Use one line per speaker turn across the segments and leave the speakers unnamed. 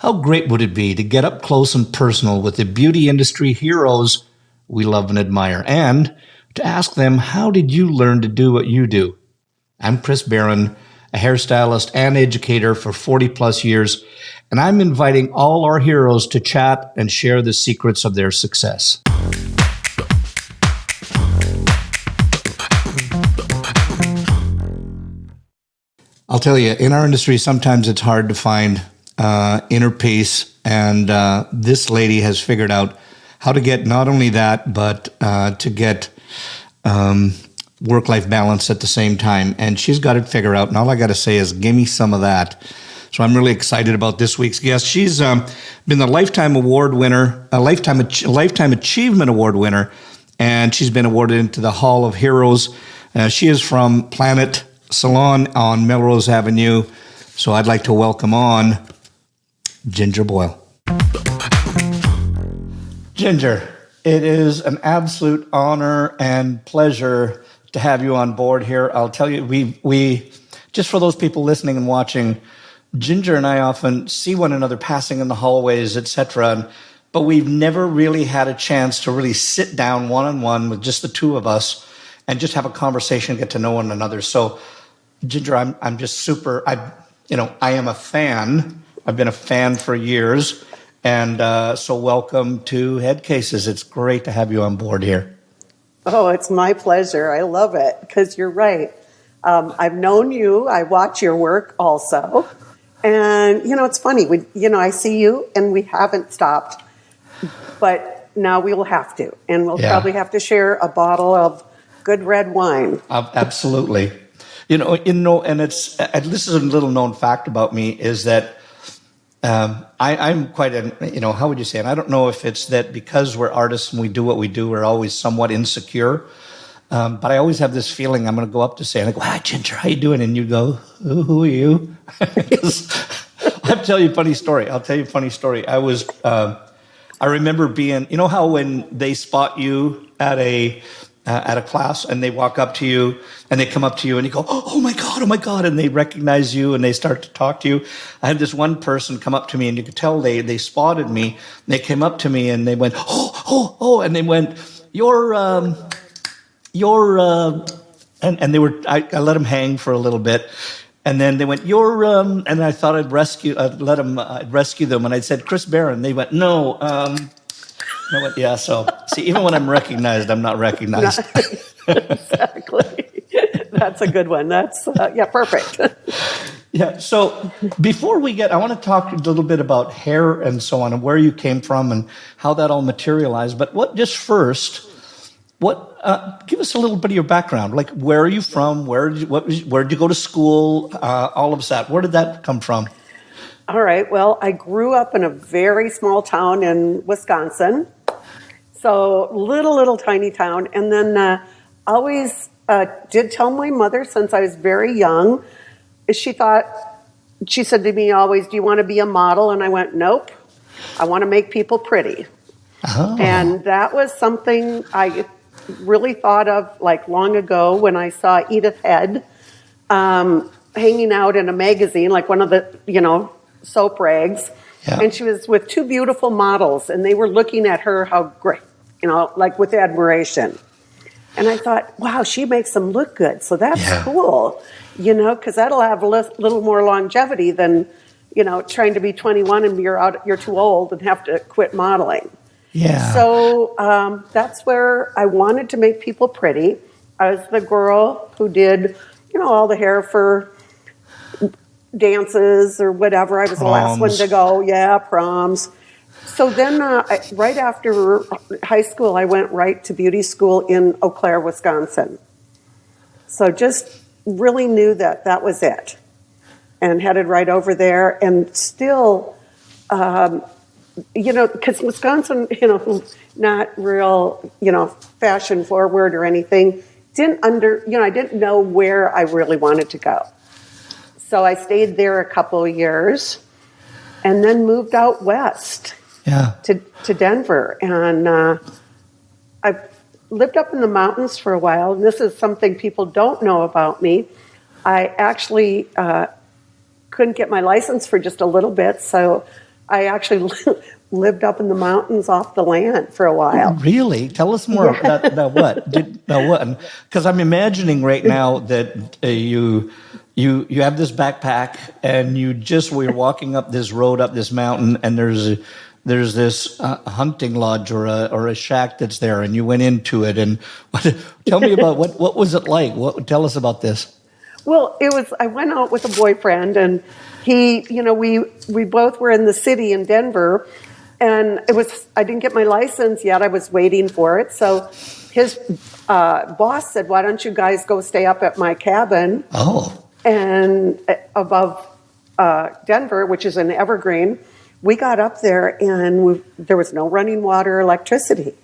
How great would it be to get up close and personal with the beauty industry heroes we love and admire, and to ask them, how did you learn to do what you do? I'm Chris Baran, a hairstylist and educator for 40 plus years, and I'm inviting all our heroes to chat and share the secrets of their success. I'll tell you, in our industry, sometimes it's hard to find inner peace, and this lady has figured out how to get not only that, but to get work-life balance at the same time. And she's got it figured out, and all I got to say is, give me some of that. So I'm really excited about this week's guest. She's been the Lifetime Award winner, a Lifetime Achievement Award winner, and she's been awarded into the Hall of Heroes. She is from Planet Salon on Melrose Avenue. So I'd like to welcome on Ginger Boyle. Ginger, it is an absolute honor and pleasure to have you on board here. I'll tell you, we just for those people listening and watching, Ginger and I often see one another passing in the hallways, etc., but we've never really had a chance to really sit down one-on-one with just the two of us and just have a conversation, get to know one another. So Ginger, I'm just super, I am a fan. I've been a fan for years. And so welcome to Headcases. It's great to have you on board here.
Oh, it's my pleasure. I love it because you're right. I've known you. I watch your work also. And, it's funny. I see you and we haven't stopped. But now we will have to. And we'll probably have to share a bottle of good red wine.
Absolutely. And it's this is a little known fact about me is that I'm quite how would you say it? I don't know if it's that because we're artists and we do what we do, we're always somewhat insecure. But I always have this feeling I'm going to go up to say, and I go, "Hi, Ginger, how you doing?" And you go, "Who are you?" I'll tell you a funny story. I remember being, how when they spot you at a class and they walk up to you and they come up to you and you go, oh my God, and they recognize you and they start to talk to you. I had this one person come up to me and you could tell they spotted me. They came up to me and they went, oh, and they went, and they were, I let them hang for a little bit. And then they went, and I thought I'd rescue them. And I said, Chris Baran. They went, no, I went, yeah, so, see, even when I'm recognized, I'm not recognized.
Exactly. That's a good one. That's, perfect.
Yeah, so before I want to talk a little bit about hair and so on and where you came from and how that all materialized. But give us a little bit of your background. Like, where are you from? Where did you go to school? All of that. Where did that come from?
All right. Well, I grew up in a very small town in Wisconsin. So little tiny town. And then always did tell my mother since I was very young. She said to me always, "Do you want to be a model?" And I went, "Nope. I want to make people pretty." Oh. And that was something I really thought of like long ago when I saw Edith Head hanging out in a magazine, like one of the, soap rags. Yeah. And she was with two beautiful models and they were looking at her, how great, like with admiration. And I thought, wow, she makes them look good. So that's cool, because that'll have a little more longevity than, trying to be 21 and you're too old and have to quit modeling. Yeah. So that's where I wanted to make people pretty. I was the girl who did, all the hair for dances or whatever. I was the last one to go. Yeah, proms. So then right after high school, I went right to beauty school in Eau Claire, Wisconsin. So just really knew that was it and headed right over there and still, because Wisconsin, not real, fashion forward or anything, I didn't know where I really wanted to go. So I stayed there a couple of years and then moved out west to Denver. And I lived up in the mountains for a while. And this is something people don't know about me. I actually couldn't get my license for just a little bit. So I actually lived up in the mountains off the land for a while.
Really? Tell us more about what? Because I'm imagining right now that you have this backpack and we're walking up this road up this mountain, and there's this hunting lodge or a shack that's there, and you went into it. And tell me about what was it like? Tell us about this.
Well, I went out with a boyfriend, and he, we both were in the city in Denver, and I didn't get my license yet. I was waiting for it. So his boss said, "Why don't you guys go stay up at my cabin?"
Oh.
And above Denver, which is an evergreen. We got up there, and there was no running water or electricity.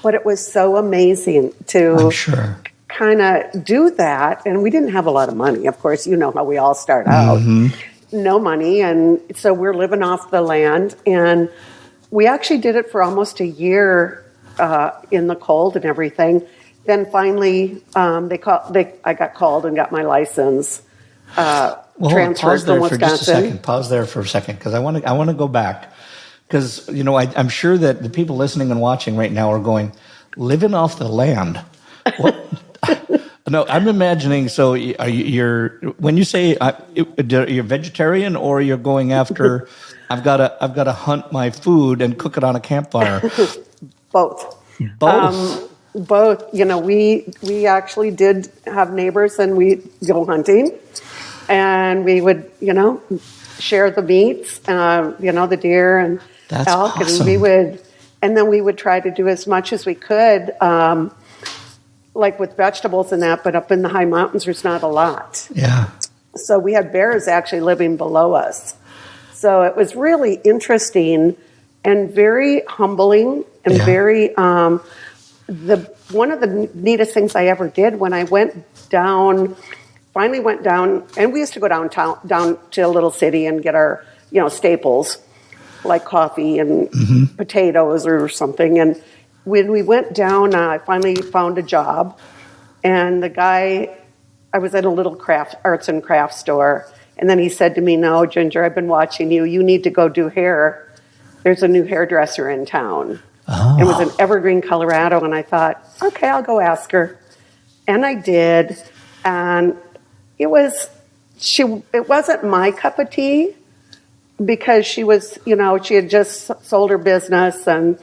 But it was so amazing to kind of do that. And we didn't have a lot of money. Of course, you know how we all start out. Mm-hmm. No money. And so we're living off the land. And we actually did it for almost a year in the cold and everything. Then finally, I got called and got my license. Transferred from Wisconsin.
Pause there for a second, because I want to go back, because I'm sure that the people listening and watching right now are going, living off the land. No, I'm imagining. So when you say you're vegetarian, or you're going after, I've got to hunt my food and cook it on a campfire.
Both. Both. We actually did have neighbors, and we go hunting. And we would, share the meats, the deer and elk,
awesome.
And then we would try to do as much as we could, like with vegetables and that. But up in the high mountains, there's not a lot.
Yeah.
So we had bears actually living below us. So it was really interesting and very humbling and very. One of the neatest things I ever did when I finally went down, and we used to go down to a little city and get our, staples, like coffee and potatoes or something. And when we went down, I finally found a job, and the guy, I was at a little arts and crafts store, and then he said to me, "No, Ginger, I've been watching you. You need to go do hair. There's a new hairdresser in town." Oh. It was in Evergreen, Colorado, and I thought, okay, I'll go ask her. And I did, and it wasn't my cup of tea, because she was, she had just sold her business, and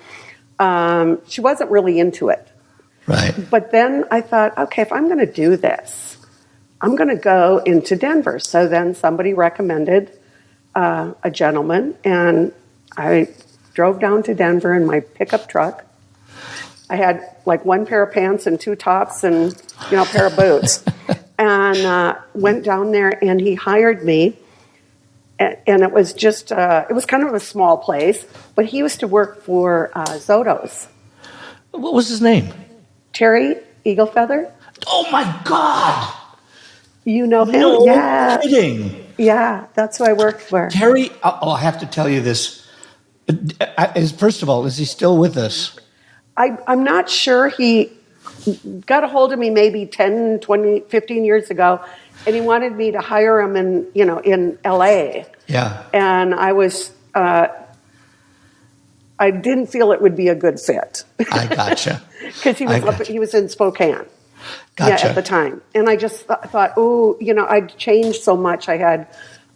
she wasn't really into it.
Right.
But then I thought, okay, if I'm going to do this, I'm going to go into Denver. So then somebody recommended a gentleman, and I drove down to Denver in my pickup truck. I had like one pair of pants and two tops and, a pair of boots. And went down there, and he hired me. And it was just, it was kind of a small place, but he used to work for Zotos.
What was his name?
Terry Eaglefeather.
Oh, my God.
You know him?
No
yeah.
kidding.
Yeah, that's who I worked for.
Terry, I have to tell you this. First of all, is he still with us?
I'm not sure. He got a hold of me maybe 10, 20, 15 years ago, and he wanted me to hire him in L.A.
Yeah.
And I was, I didn't feel it would be a good fit.
I gotcha.
Because he was in Spokane.
Gotcha.
At the time. And I just thought, I'd changed so much. I had,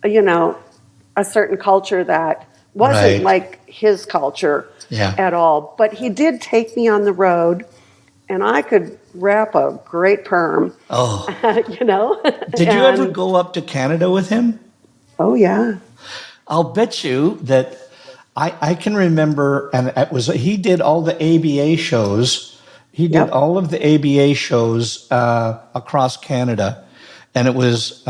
a certain culture that wasn't like his culture at all. But he did take me on the road, and I could wrap a great perm.
Oh. Did you ever go up to Canada with him?
Oh, yeah.
I'll bet you that I can remember, and he did all the ABA shows. He did all of the ABA shows across Canada. And it was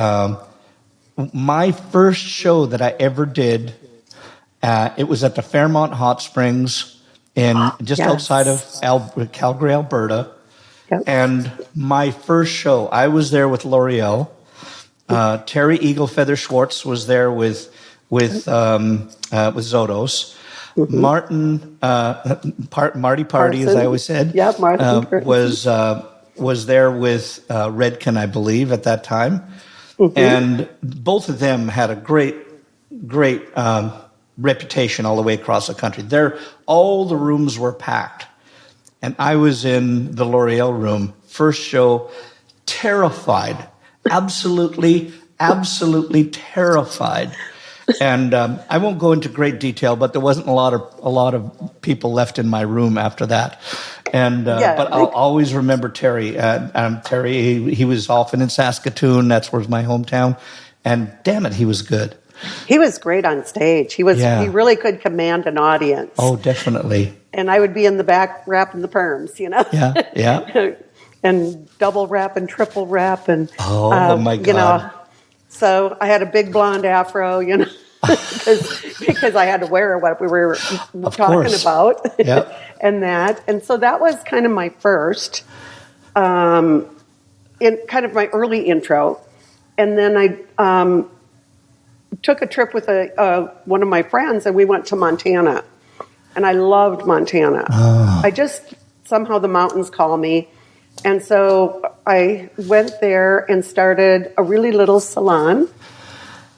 my first show that I ever did. It was at the Fairmont Hot Springs outside of Calgary, Alberta. Yep. And my first show, I was there with L'Oreal. Terry Eaglefeather Schwartz was there with Zotos. Mm-hmm. Marty Party, as I always said, was there with Redken, I believe, at that time. Mm-hmm. And both of them had a great reputation all the way across the country. There, all the rooms were packed. And I was in the L'Oreal room, first show, terrified, absolutely terrified. And I won't go into great detail, but there wasn't a lot of people left in my room after that. And but I'll always remember Terry. Terry, he was often in Saskatoon. That's where's my hometown. And damn it, he was good.
He was great on stage. He really could command an audience.
Oh, definitely.
And I would be in the back wrapping the perms,
Yeah.
And double wrap and triple wrap and
my God.
So I had a big blonde afro, because I had to wear what we were talking about.
Yep.
And so that was kind of my first, in kind of my early intro. And then I took a trip with one of my friends, and we went to Montana. And I loved Montana. Somehow the mountains call me. And so I went there and started a really little salon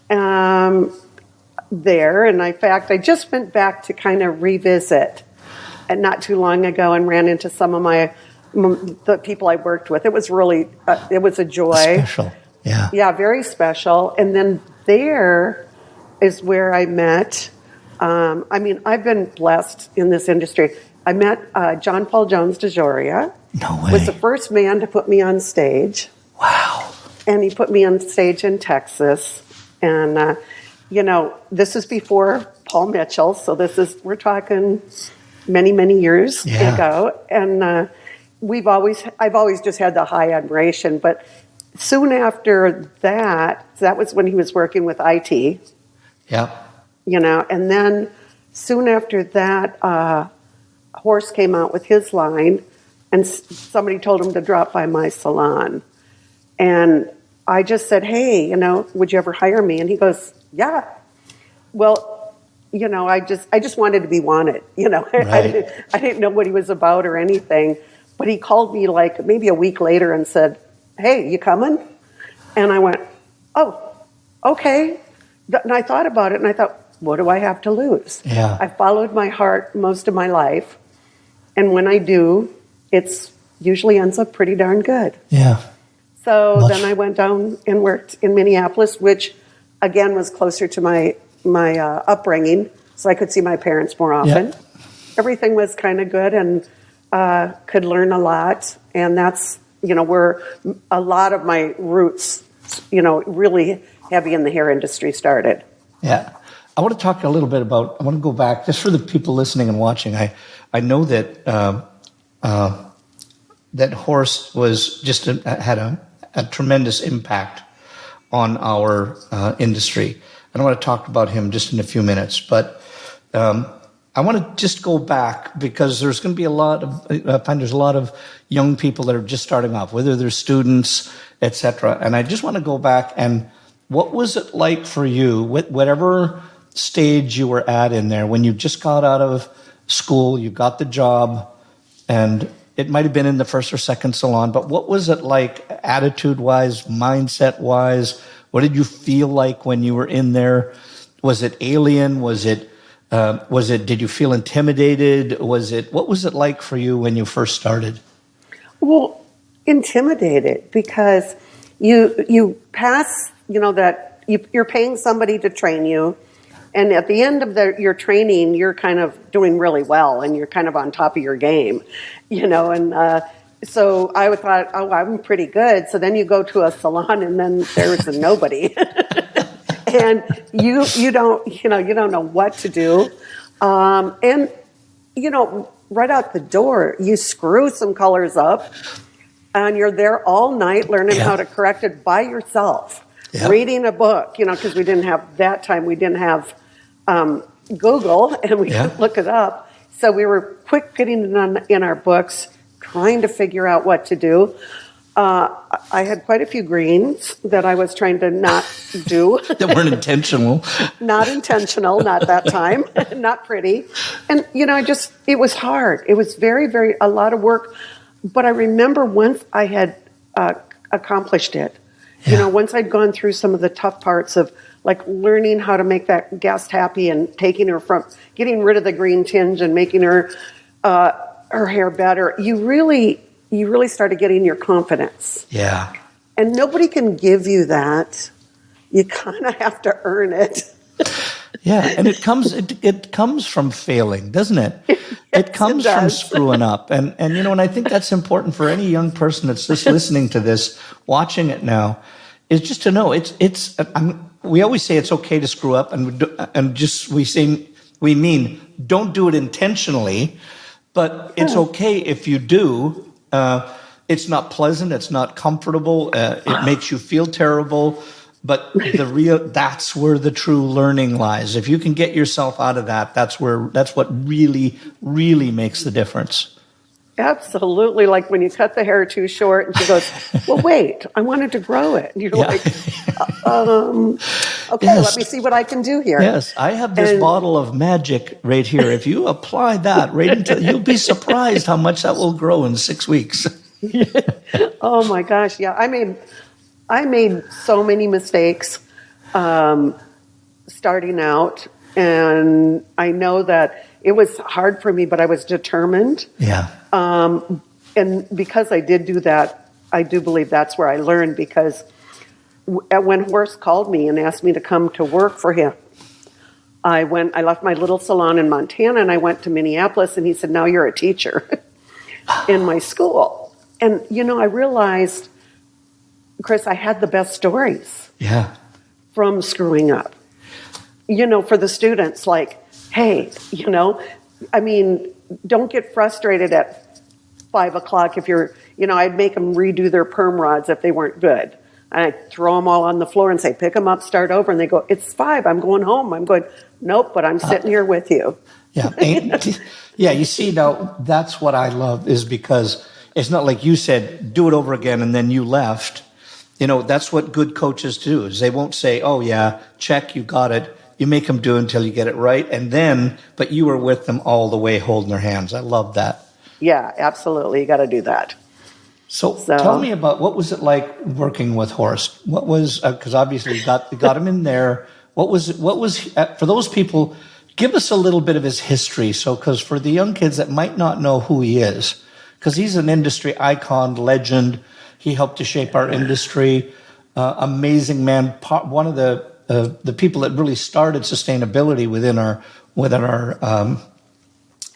there. And in fact, I just went back to kind of revisit, and not too long ago, and ran into some of the people I worked with. It was really, it was a joy.
Special, yeah.
Yeah, very special. And then there is where I met, I've been blessed in this industry. I met John Paul Jones DeJoria.
No way.
Was the first man to put me on stage.
Wow.
And he put me on stage in Texas. And, this is before Paul Mitchell. So we're talking many, many years ago. And I've always just had the high admiration. But soon after that was when he was working with IT.
Yeah.
And then soon after that, Horst came out with his line, and somebody told him to drop by my salon. And I just said, hey, would you ever hire me? And he goes, yeah. Well, I just wanted to be wanted.
Right.
I didn't know what he was about or anything. But he called me like maybe a week later and said, hey, you coming? And I went, oh, okay. And I thought about it, and I thought, what do I have to lose?
Yeah.
I followed my heart most of my life. And when I do, it's usually ends up pretty darn good.
Yeah.
So then I went down and worked in Minneapolis, which again was closer to my upbringing, so I could see my parents more often.
Yeah.
Everything was kind of good, and could learn a lot. And that's where a lot of my roots, really heavy in the hair industry started.
Yeah. I want to talk a little bit about, I want to go back, just for the people listening and watching. I know that that Horst was had a tremendous impact on our industry. And I want to talk about him just in a few minutes. But I want to just go back, because there's going to be I find there's a lot of young people that are just starting off, whether they're students, etc. And I just want to go back and what was it like for you, whatever stage you were at in there, when you just got out of school, you got the job, and it might have been in the first or second salon, but what was it like attitude-wise, mindset-wise? What did you feel like when you were in there? Was it alien? Did you feel intimidated? What was it like for you when you first started?
Well, intimidated, because you pass, that you're paying somebody to train you. And at the end of your training, you're kind of doing really well, and you're kind of on top of your game, and so I thought, oh, I'm pretty good. So then you go to a salon, and then there's a nobody, and you don't know what to do, and right out the door, you screw some colors up, and you're there all night learning how to correct it by yourself, reading a book, because we didn't have that time. We didn't have Google, and we could look it up. So we were quick getting it in our books, trying to figure out what to do. I had quite a few greens that I was trying to not do.
That weren't intentional.
Not intentional, not that time, not pretty. And, it was hard. It was very, very, a lot of work. But I remember once I had accomplished it, once I'd gone through some of the tough parts of like learning how to make that guest happy and getting rid of the green tinge and making her hair better. You really started getting your confidence.
Yeah.
And nobody can give you that. You kind of have to earn it.
Yeah, and it comes from failing, doesn't it?
Yes,
it comes
it
from
does.
screwing up. And and I think that's important for any young person that's just listening to this, watching it now, is just to know we always say it's okay to screw up, we mean don't do it intentionally, but it's okay if you do. It's not pleasant, it's not comfortable, it makes you feel terrible. But that's where the true learning lies. If you can get yourself out of that's what really, really makes the difference.
Absolutely. Like when you cut the hair too short and she goes, well, wait, I wanted to grow it. And you're like, okay,
Yes.
let me see what I can do here.
Yes, I have this bottle of magic right here. If you apply that you'll be surprised how much that will grow in 6 weeks.
Oh my gosh. Yeah. I made so many mistakes starting out, and I know that it was hard for me, but I was determined.
Yeah.
And because I did do that, I do believe that's where I learned, because when Horst called me and asked me to come to work for him, I left my little salon in Montana and I went to Minneapolis, and he said, now you're a teacher in my school. And, I realized, Chris, I had the best stories from screwing up. For the students, like, hey, don't get frustrated at 5 o'clock if you're, I'd make them redo their perm rods if they weren't good. And I'd throw them all on the floor and say, pick them up, start over. And they go, it's 5, I'm going home. I'm going, nope, but I'm sitting here with you.
Yeah. You see, now that's what I love, is because it's not like you said, do it over again, and then you left. That's what good coaches do, is they won't say, oh yeah, check, you got it. You make them do it until you get it right. But you were with them all the way holding their hands. I love that.
Yeah, absolutely. You got to do that.
So tell me about, what was it like working with Horst? What was, because obviously you got him in there. What was for those people, give us a little bit of his history. So, because for the young kids that might not know who he is, because he's an industry icon, legend. He helped to shape our industry. Amazing man. One of the people that really started sustainability within our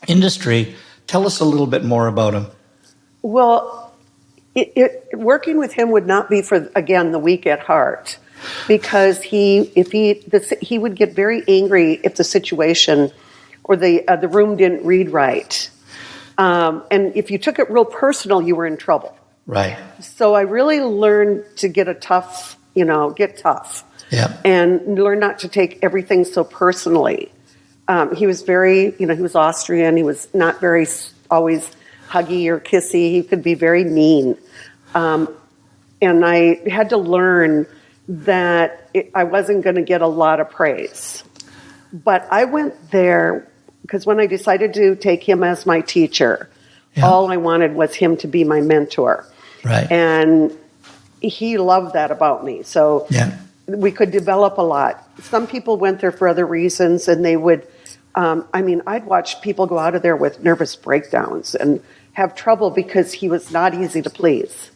industry. Tell us a little bit more about him.
Well, working with him would not be for, again, the weak at heart, because he would get very angry if the situation or the room didn't read right, and if you took it real personal, you were in trouble.
Right.
So I really learned to get tough.
Yeah.
And learn not to take everything so personally. He was very, he was Austrian. He was not very always huggy or kissy. He could be very mean. And I had to learn that I wasn't going to get a lot of praise. But I went there because when I decided to take him as my teacher, all I wanted was him to be my mentor.
Right.
And he loved that about me. So we could develop a lot. Some people went there for other reasons, and they would, I'd watch people go out of there with nervous breakdowns and have trouble because he was not easy to please.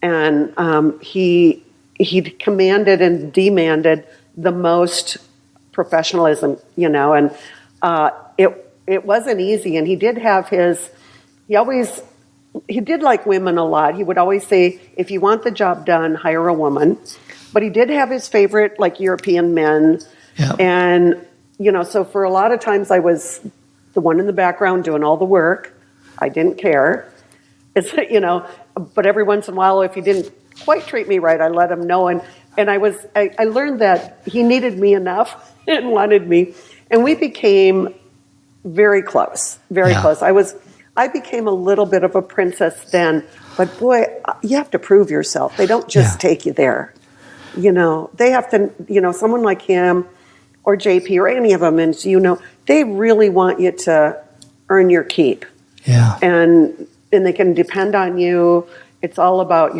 And he commanded and demanded the most professionalism, and it wasn't easy. And he did have he did like women a lot. He would always say, if you want the job done, hire a woman. But he did have his favorite, like, European men. Yeah. And, so for a lot of times I was the one in the background doing all the work. I didn't care. But every once in a while, if he didn't quite treat me right, I let him know. And I learned that he needed me enough and wanted me. And we became very close, very close. I became a little bit of a princess then, but boy, you have to prove yourself. They don't just take you there. They have to, someone like him or JP or any of them, and they really want you to earn your keep. Yeah. And they can depend on you. It's all about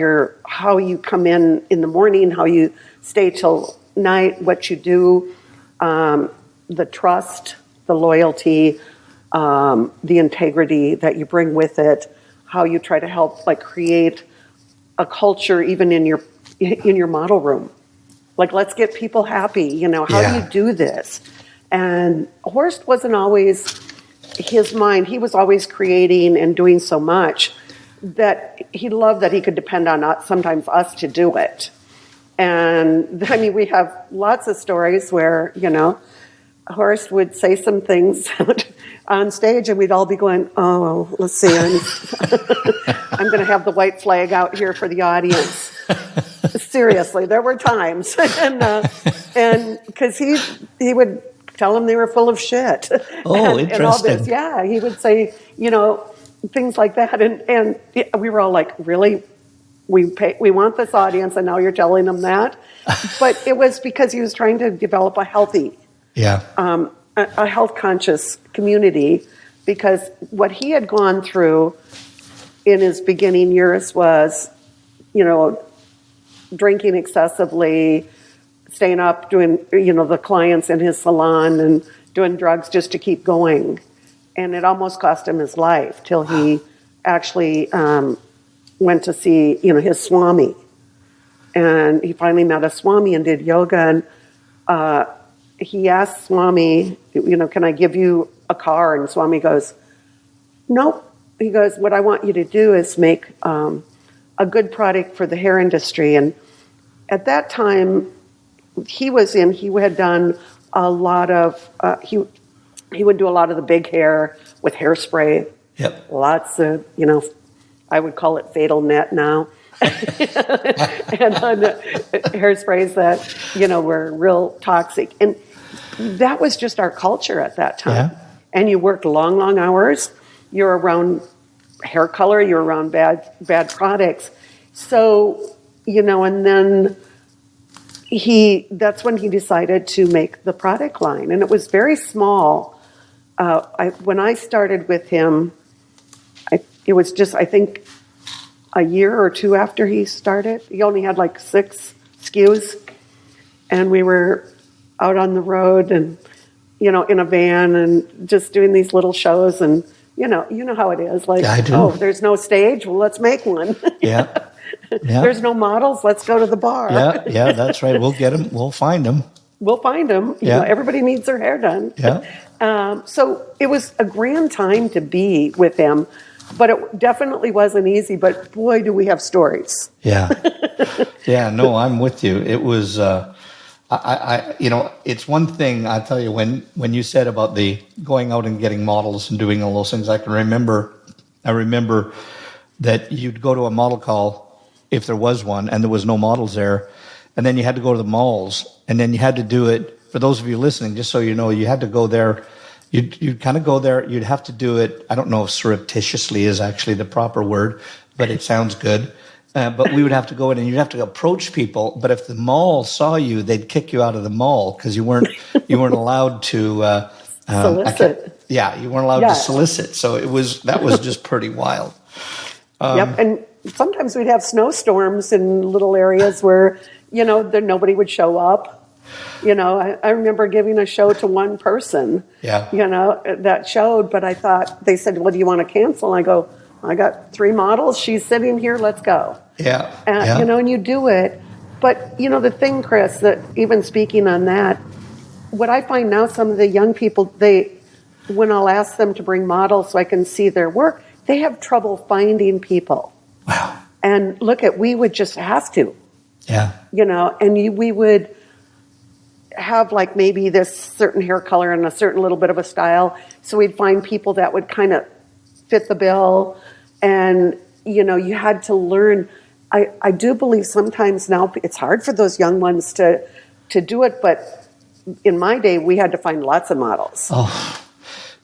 how you come in the morning, how you stay till night, what you do, the trust, the loyalty, the integrity that you bring with it, how you try to help like create a culture even in your model room. Like, let's get people happy, how do you do this? And Horst wasn't always his mind. He was always creating and doing so much that he loved that he could depend on us, sometimes us to do it. And I mean, we have lots of stories where, Horst would say some things on stage and we'd all be going, oh, let's see, I'm going to have the white flag out here for the audience. Seriously, there were times. and because he would tell them they were full of shit.
Oh, interesting.
And all this. Yeah, he would say, things like that. And we were all like, really? We want this audience, and now you're telling them that? But it was because he was trying to develop a healthy, a health-conscious community, because what he had gone through in his beginning years was, drinking excessively, staying up, doing, the clients in his salon and doing drugs just to keep going. And it almost cost him his life till he actually went to see, his Swami. And he finally met a Swami and did yoga. And he asked Swami, can I give you a car? And Swami goes, nope. He goes, what I want you to do is make a good product for the hair industry. And at that time, he had done a lot of, he would do a lot of the big hair with hairspray.
Yep.
Lots of, I would call it fatal net now. And hairsprays that, were real toxic. And that was just our culture at that time.
Yeah.
And you worked long, long hours. You're around hair color. You're around bad products. So, and then that's when he decided to make the product line. And it was very small. When I started with him, it was just, I think, a year or two after he started. He only had like 6 SKUs. And we were out on the road and, in a van and just doing these little shows. And, you know how it is. Like,
I do.
Oh, there's no stage? Well, let's make one.
Yeah. Yeah.
There's no models? Let's go to the bar.
Yeah, that's right. We'll get them. We'll find them.
We'll find them.
Yeah.
Everybody needs their hair done.
Yeah.
So it was a grand time to be with him, but it definitely wasn't easy. But boy, do we have stories.
Yeah. Yeah, no, I'm with you. It was, it's one thing, I tell you, when you said about the going out and getting models and doing all those things, I remember that you'd go to a model call if there was one and there was no models there, and then you had to go to the malls, and then you had to do it, for those of you listening, just so you know, you had to go there. You'd kind of go there. You'd have to do it. I don't know if surreptitiously is actually the proper word, but it sounds good. But we would have to go in and you'd have to approach people. But if the mall saw you, they'd kick you out of the mall because you weren't allowed to
solicit.
You weren't allowed to solicit. So that was just pretty wild.
Yep, and sometimes we'd have snowstorms in little areas where nobody would show up. I remember giving a show to one person, that showed, but I thought, they said, well, do you want to cancel? And I go, I got 3 models. She's sitting here. Let's go.
Yeah.
And you do it. But, the thing, Chris, that even speaking on that, what I find now, some of the young people, when I'll ask them to bring models so I can see their work, they have trouble finding people.
Wow.
And we would just have to.
Yeah.
We would have like maybe this certain hair color and a certain little bit of a style. So we'd find people that would kind of fit the bill. And, you had to learn. I do believe sometimes now it's hard for those young ones to do it. But in my day, we had to find lots of models.
Oh,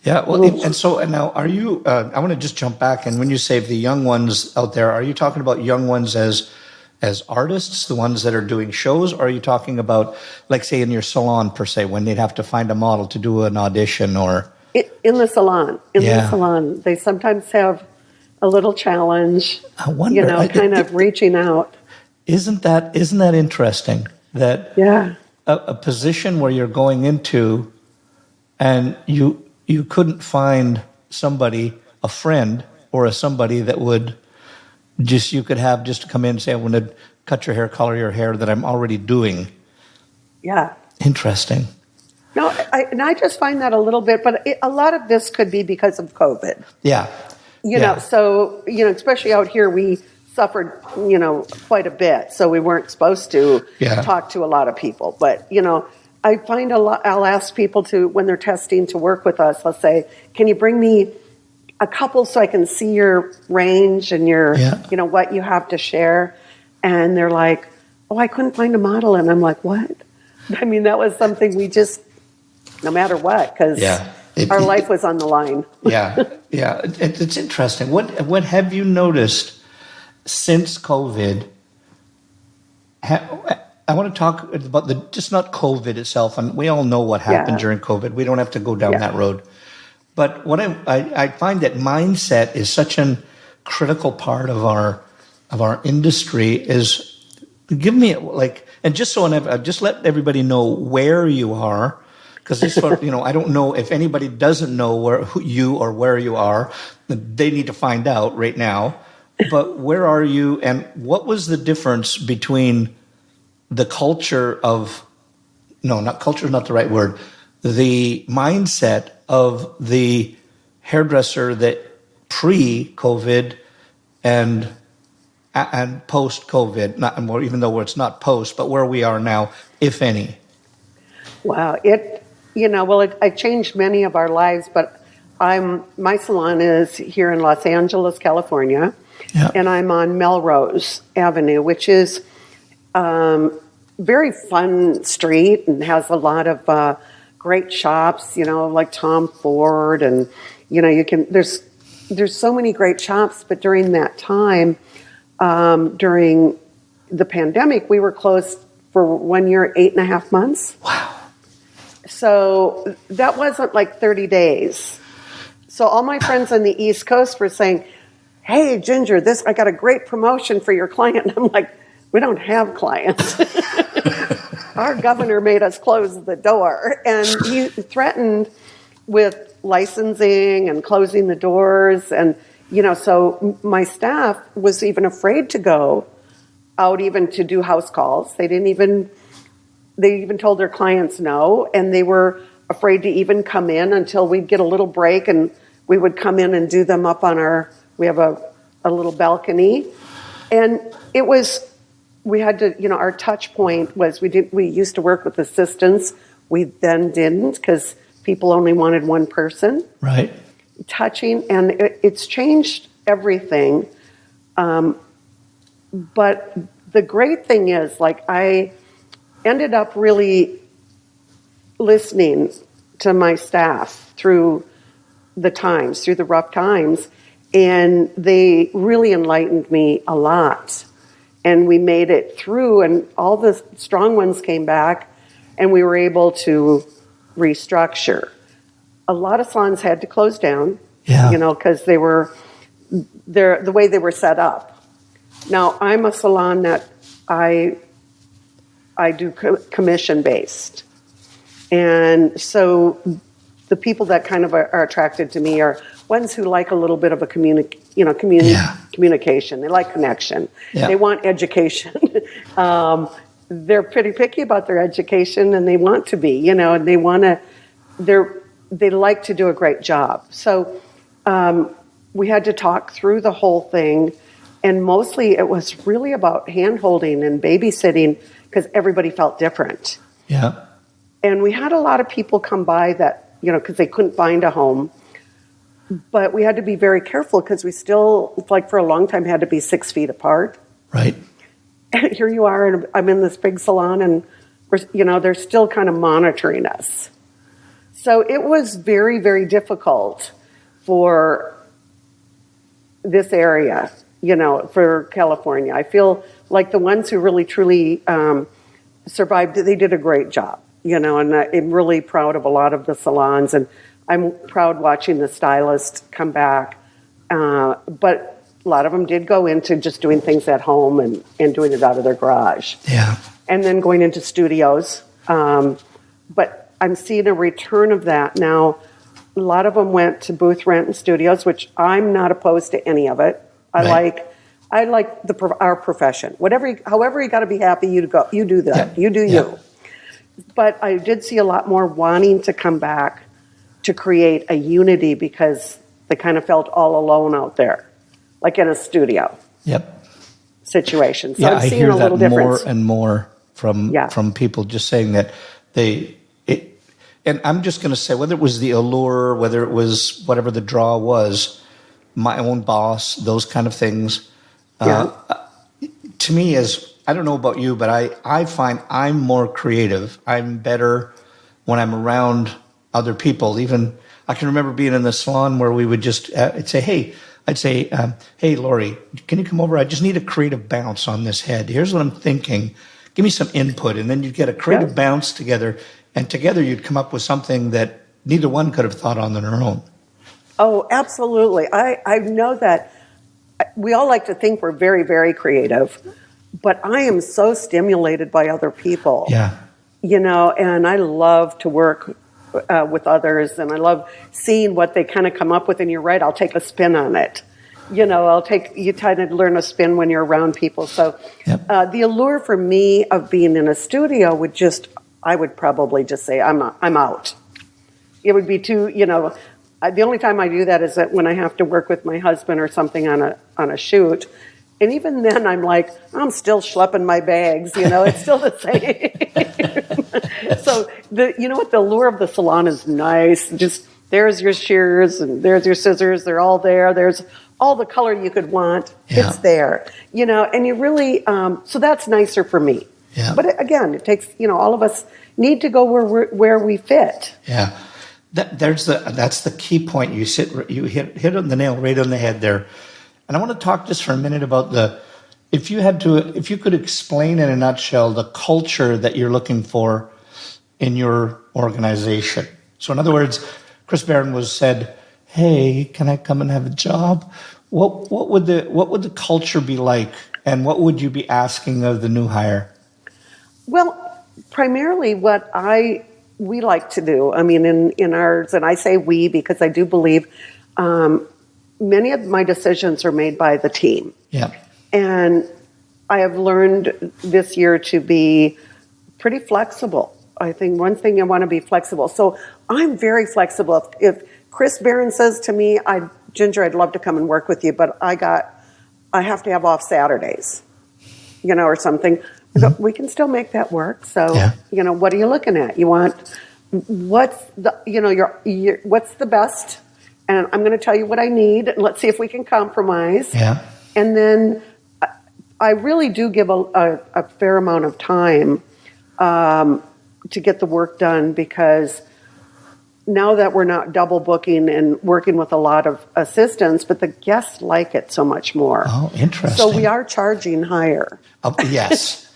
yeah. Well, and now are you, I want to just jump back. And when you say the young ones out there, are you talking about young ones as artists, the ones that are doing shows, or are you talking about, like, say, in your salon, per se, when they'd have to find a model to do an audition or...
In the salon. The salon. They sometimes have a little challenge,
I wonder,
kind of reaching out.
Isn't that interesting? That a position where you're going into and you couldn't find somebody, a friend or somebody that would you could have just to come in and say, I want to cut your hair, color your hair, that I'm already doing.
Yeah.
Interesting.
No, I just find that a little bit, but a lot of this could be because of COVID.
Yeah.
You know, so, especially out here, we suffered, quite a bit. So we weren't supposed to talk to a lot of people. But, I find I'll ask people when they're testing to work with us, I'll say, can you bring me a couple so I can see your range and your, what you have to share? And they're like, oh, I couldn't find a model. And I'm like, what? I mean, that was something we just, no matter what, because our life was on the line.
It's interesting. What have you noticed since COVID? I want to talk about just not COVID itself, and we all know what happened during COVID. We don't have to go down that road. But what I find that mindset is such a critical part of our industry. Is give me and just just let everybody know where you are, because this I don't know if anybody doesn't know who you or where you are. They need to find out right now. But where are you, and what was the difference between the culture of not culture is not the right word, the mindset of the hairdresser that pre-COVID and post-COVID, not more, even though it's not post, but where we are now, if any?
Wow, it changed many of our lives, but my salon is here in Los Angeles, California, and I'm on Melrose Avenue, which is very fun street and has a lot of great shops, like Tom Ford, and there's so many great shops. But during that time, during the pandemic, we were closed for 1 year, 8.5 months.
Wow.
So that wasn't like 30 days. So all my friends on the East Coast were saying, hey, Ginger, I got a great promotion for your client. And I'm like, we don't have clients. Our governor made us close the door, and he threatened with licensing and closing the doors. And, so my staff was even afraid to go out even to do house calls. They even told their clients no, and they were afraid to even come in until we'd get a little break, and we would come in and do them up on we have a little balcony. And it was, we had to, our touch point was we used to work with assistants. We then didn't, because people only wanted one person.
Right.
Touching, and it's changed everything. But the great thing is, I ended up really listening to my staff through the rough times, and they really enlightened me a lot. And we made it through, and all the strong ones came back, and we were able to restructure. A lot of salons had to close down, because they were the way they were set up. Now, I'm a salon that I do commission based, and so the people that kind of are attracted to me are ones who like a little bit of a communication. They like connection. Yeah. They want education. They're pretty picky about their education, and they want to be, and they like to do a great job. So we had to talk through the whole thing, and mostly it was really about hand-holding and babysitting, because everybody felt different.
Yeah.
And we had a lot of people come by that, because they couldn't find a home. But we had to be very careful, because we still, for a long time, had to be 6 feet apart.
Right.
And here you are, and I'm in this big salon, and they're still kind of monitoring us. So it was very, very difficult for this area, for California. I feel like the ones who really, truly survived, they did a great job, and I'm really proud of a lot of the salons, and I'm proud watching the stylists come back. But a lot of them did go into just doing things at home and doing it out of their garage.
Yeah.
And then going into studios. But I'm seeing a return of that now. A lot of them went to booth rent and studios, which I'm not opposed to any of it. I like our profession. However you got to be happy, you do that. You do you. But I did see a lot more wanting to come back to create a unity because they kind of felt all alone out there, like in a studio. Situation. So I'm seeing
I hear
a little
that
difference.
more and more from people just saying that and I'm just going to say, whether it was the allure, whether it was whatever the draw was, my own boss, those kind of things, to me I don't know about you, but I find I'm more creative. I'm better when I'm around other people. Even I can remember being in the salon where we would just I'd say, hey, Lori, can you come over? I just need a creative bounce on this head. Here's what I'm thinking. Give me some input. And then you'd get a creative bounce together, and together you'd come up with something that neither one could have thought on their own.
Oh, absolutely. I know that we all like to think we're very, very creative, but I am so stimulated by other people. And I love to work with others, and I love seeing what they kind of come up with. And you're right, I'll take a spin on it. You try to learn a spin when you're around people. So the allure for me of being in a studio I would probably just say I'm out. It would be too, the only time I do that is that when I have to work with my husband or something on a shoot. And even then, I'm like, I'm still schlepping my bags. It's still the same. So the allure of the salon is nice. Just there's your shears and there's your scissors. They're all there. There's all the color you could want. It's there. And you really. So that's nicer for me. But again, it takes. All of us need to go where we fit.
That's the key point. You hit on the nail right on the head there. And I want to talk just for a minute about if you could explain in a nutshell the culture that you're looking for in your organization. So in other words, Chris Baran said, "Hey, can I come and have a job?" What would the culture be like, and what would you be asking of the new hire?
Well, primarily what we like to do. I mean, in ours, and I say we because I do believe. Many of my decisions are made by the team. And I have learned this year to be pretty flexible. I think one thing I want to be flexible. So I'm very flexible. If Chris Baran says to me, Ginger, I'd love to come and work with you, but I have to have off Saturdays, or something. Mm-hmm. We can still make that work. So, what are you looking at? You want, what's the, what's the best? And I'm going to tell you what I need, and let's see if we can compromise. And then I really do give a fair amount of time to get the work done, because now that we're not double booking and working with a lot of assistants, but the guests like it so much more.
Oh, interesting.
So we are charging higher.
Yes.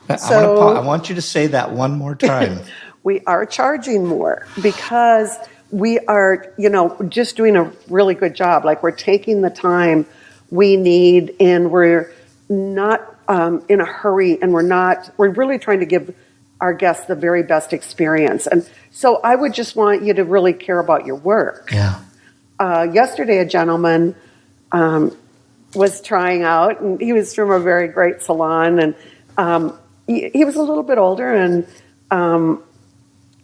I want you to say that one more time.
We are charging more because we are, just doing a really good job. Like, we're taking the time we need, and we're not in a hurry, and we're really trying to give our guests the very best experience. And so I would just want you to really care about your work. Yesterday, a gentleman was trying out, and he was from a very great salon, and he was a little bit older, and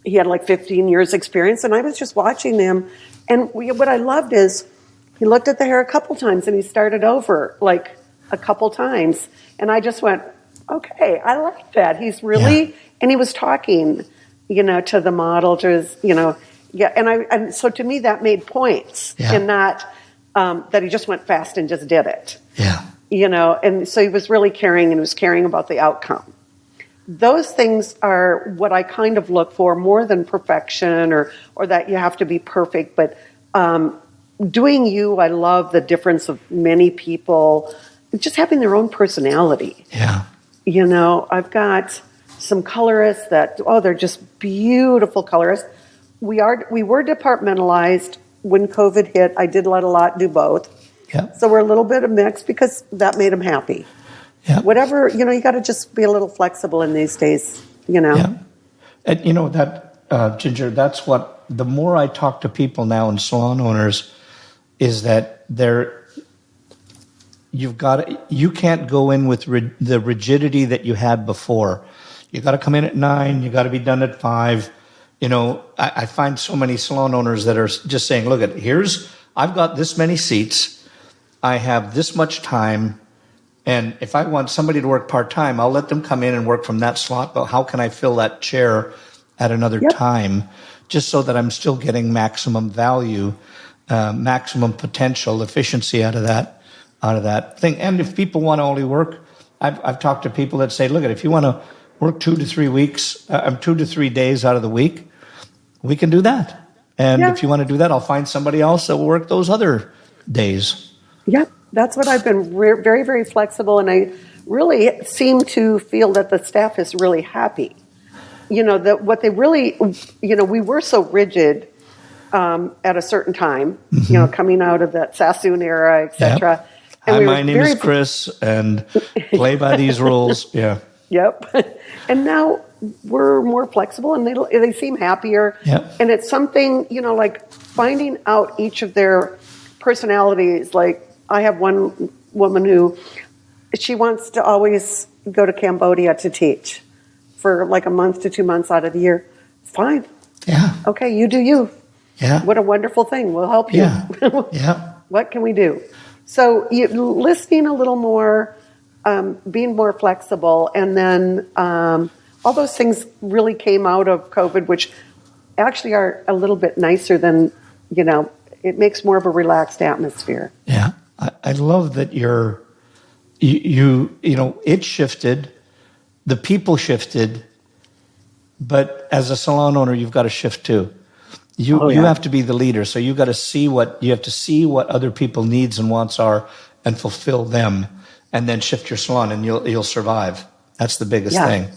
he had like 15 years experience, and I was just watching him. And what I loved is he looked at the hair a couple times, and he started over like a couple times. And I just went, okay, I like that. He's really, and he was talking, to the model, to his, and so to me that made points, and not that he just went fast and just did it. And so he was really caring, and he was caring about the outcome. Those things are what I kind of look for, more than perfection or that you have to be perfect. But doing you, I love the difference of many people just having their own personality. I've got some colorists that, they're just beautiful colorists. We were departmentalized when COVID hit. I did let a lot do both. So we're a little bit of mix because that made them happy. Whatever, you got to just be a little flexible in these days,
And you know that, Ginger, that's what, the more I talk to people now and salon owners, is that you can't go in with the rigidity that you had before. You got to come in at 9, you got to be done at 5. You know, I find so many salon owners that are just saying, look, I've got this many seats, I have this much time, and if I want somebody to work part-time, I'll let them come in and work from that slot, but how can I fill that chair at another time, just so that I'm still getting maximum value, maximum potential, efficiency out of that thing. And if people want to only work, I've talked to people that say, look, if you want to work 2 to 3 days out of the week, we can do that. And if you want to do that, I'll find somebody else that will work those other days.
Yep, that's what I've been very, very flexible, and I really seem to feel that the staff is really happy. You know, that what they really, you know, we were so rigid at a certain time, you know, coming out of that Sassoon era, etc.
Yep. Hi, my name is Chris, and play by these rules. Yeah.
Yep. And now we're more flexible, and they seem happier.
Yep.
And it's something, you know, like finding out each of their personalities. Like I have one woman who she wants to always go to Cambodia to teach for like a month to 2 months out of the year. Fine.
Yeah.
Okay, you do you.
Yeah.
What a wonderful thing. We'll help you.
Yeah. Yeah.
What can we do? So listening a little more, being more flexible, and then all those things really came out of COVID, which actually are a little bit nicer than, you know, it makes more of a relaxed atmosphere.
Yeah. I love that you know, it shifted, the people shifted, but as a salon owner, you've got to shift too. You have to be the leader, so you have to see what other people needs and wants are, and fulfill them, and then shift your salon, and you'll survive. That's the biggest thing.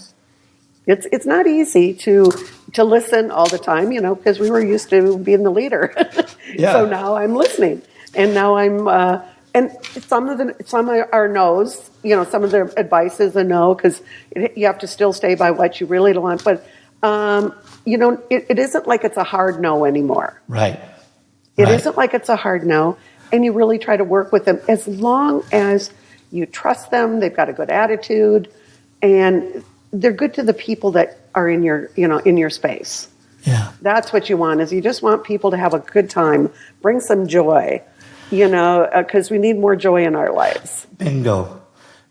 It's not easy to listen all the time, you know, because we were used to being the leader. So now I'm listening, and now I'm and some are no's, you know, some of their advice is a no, because you have to still stay by what you really want, but. You know, it isn't like it's a hard no anymore.
Right.
It isn't like it's a hard no, and you really try to work with them as long as you trust them. They've got a good attitude, and they're good to the people that are in your space.
Yeah.
That's what you want. Is you just want people to have a good time, bring some joy, you know, because we need more joy in our lives.
Bingo.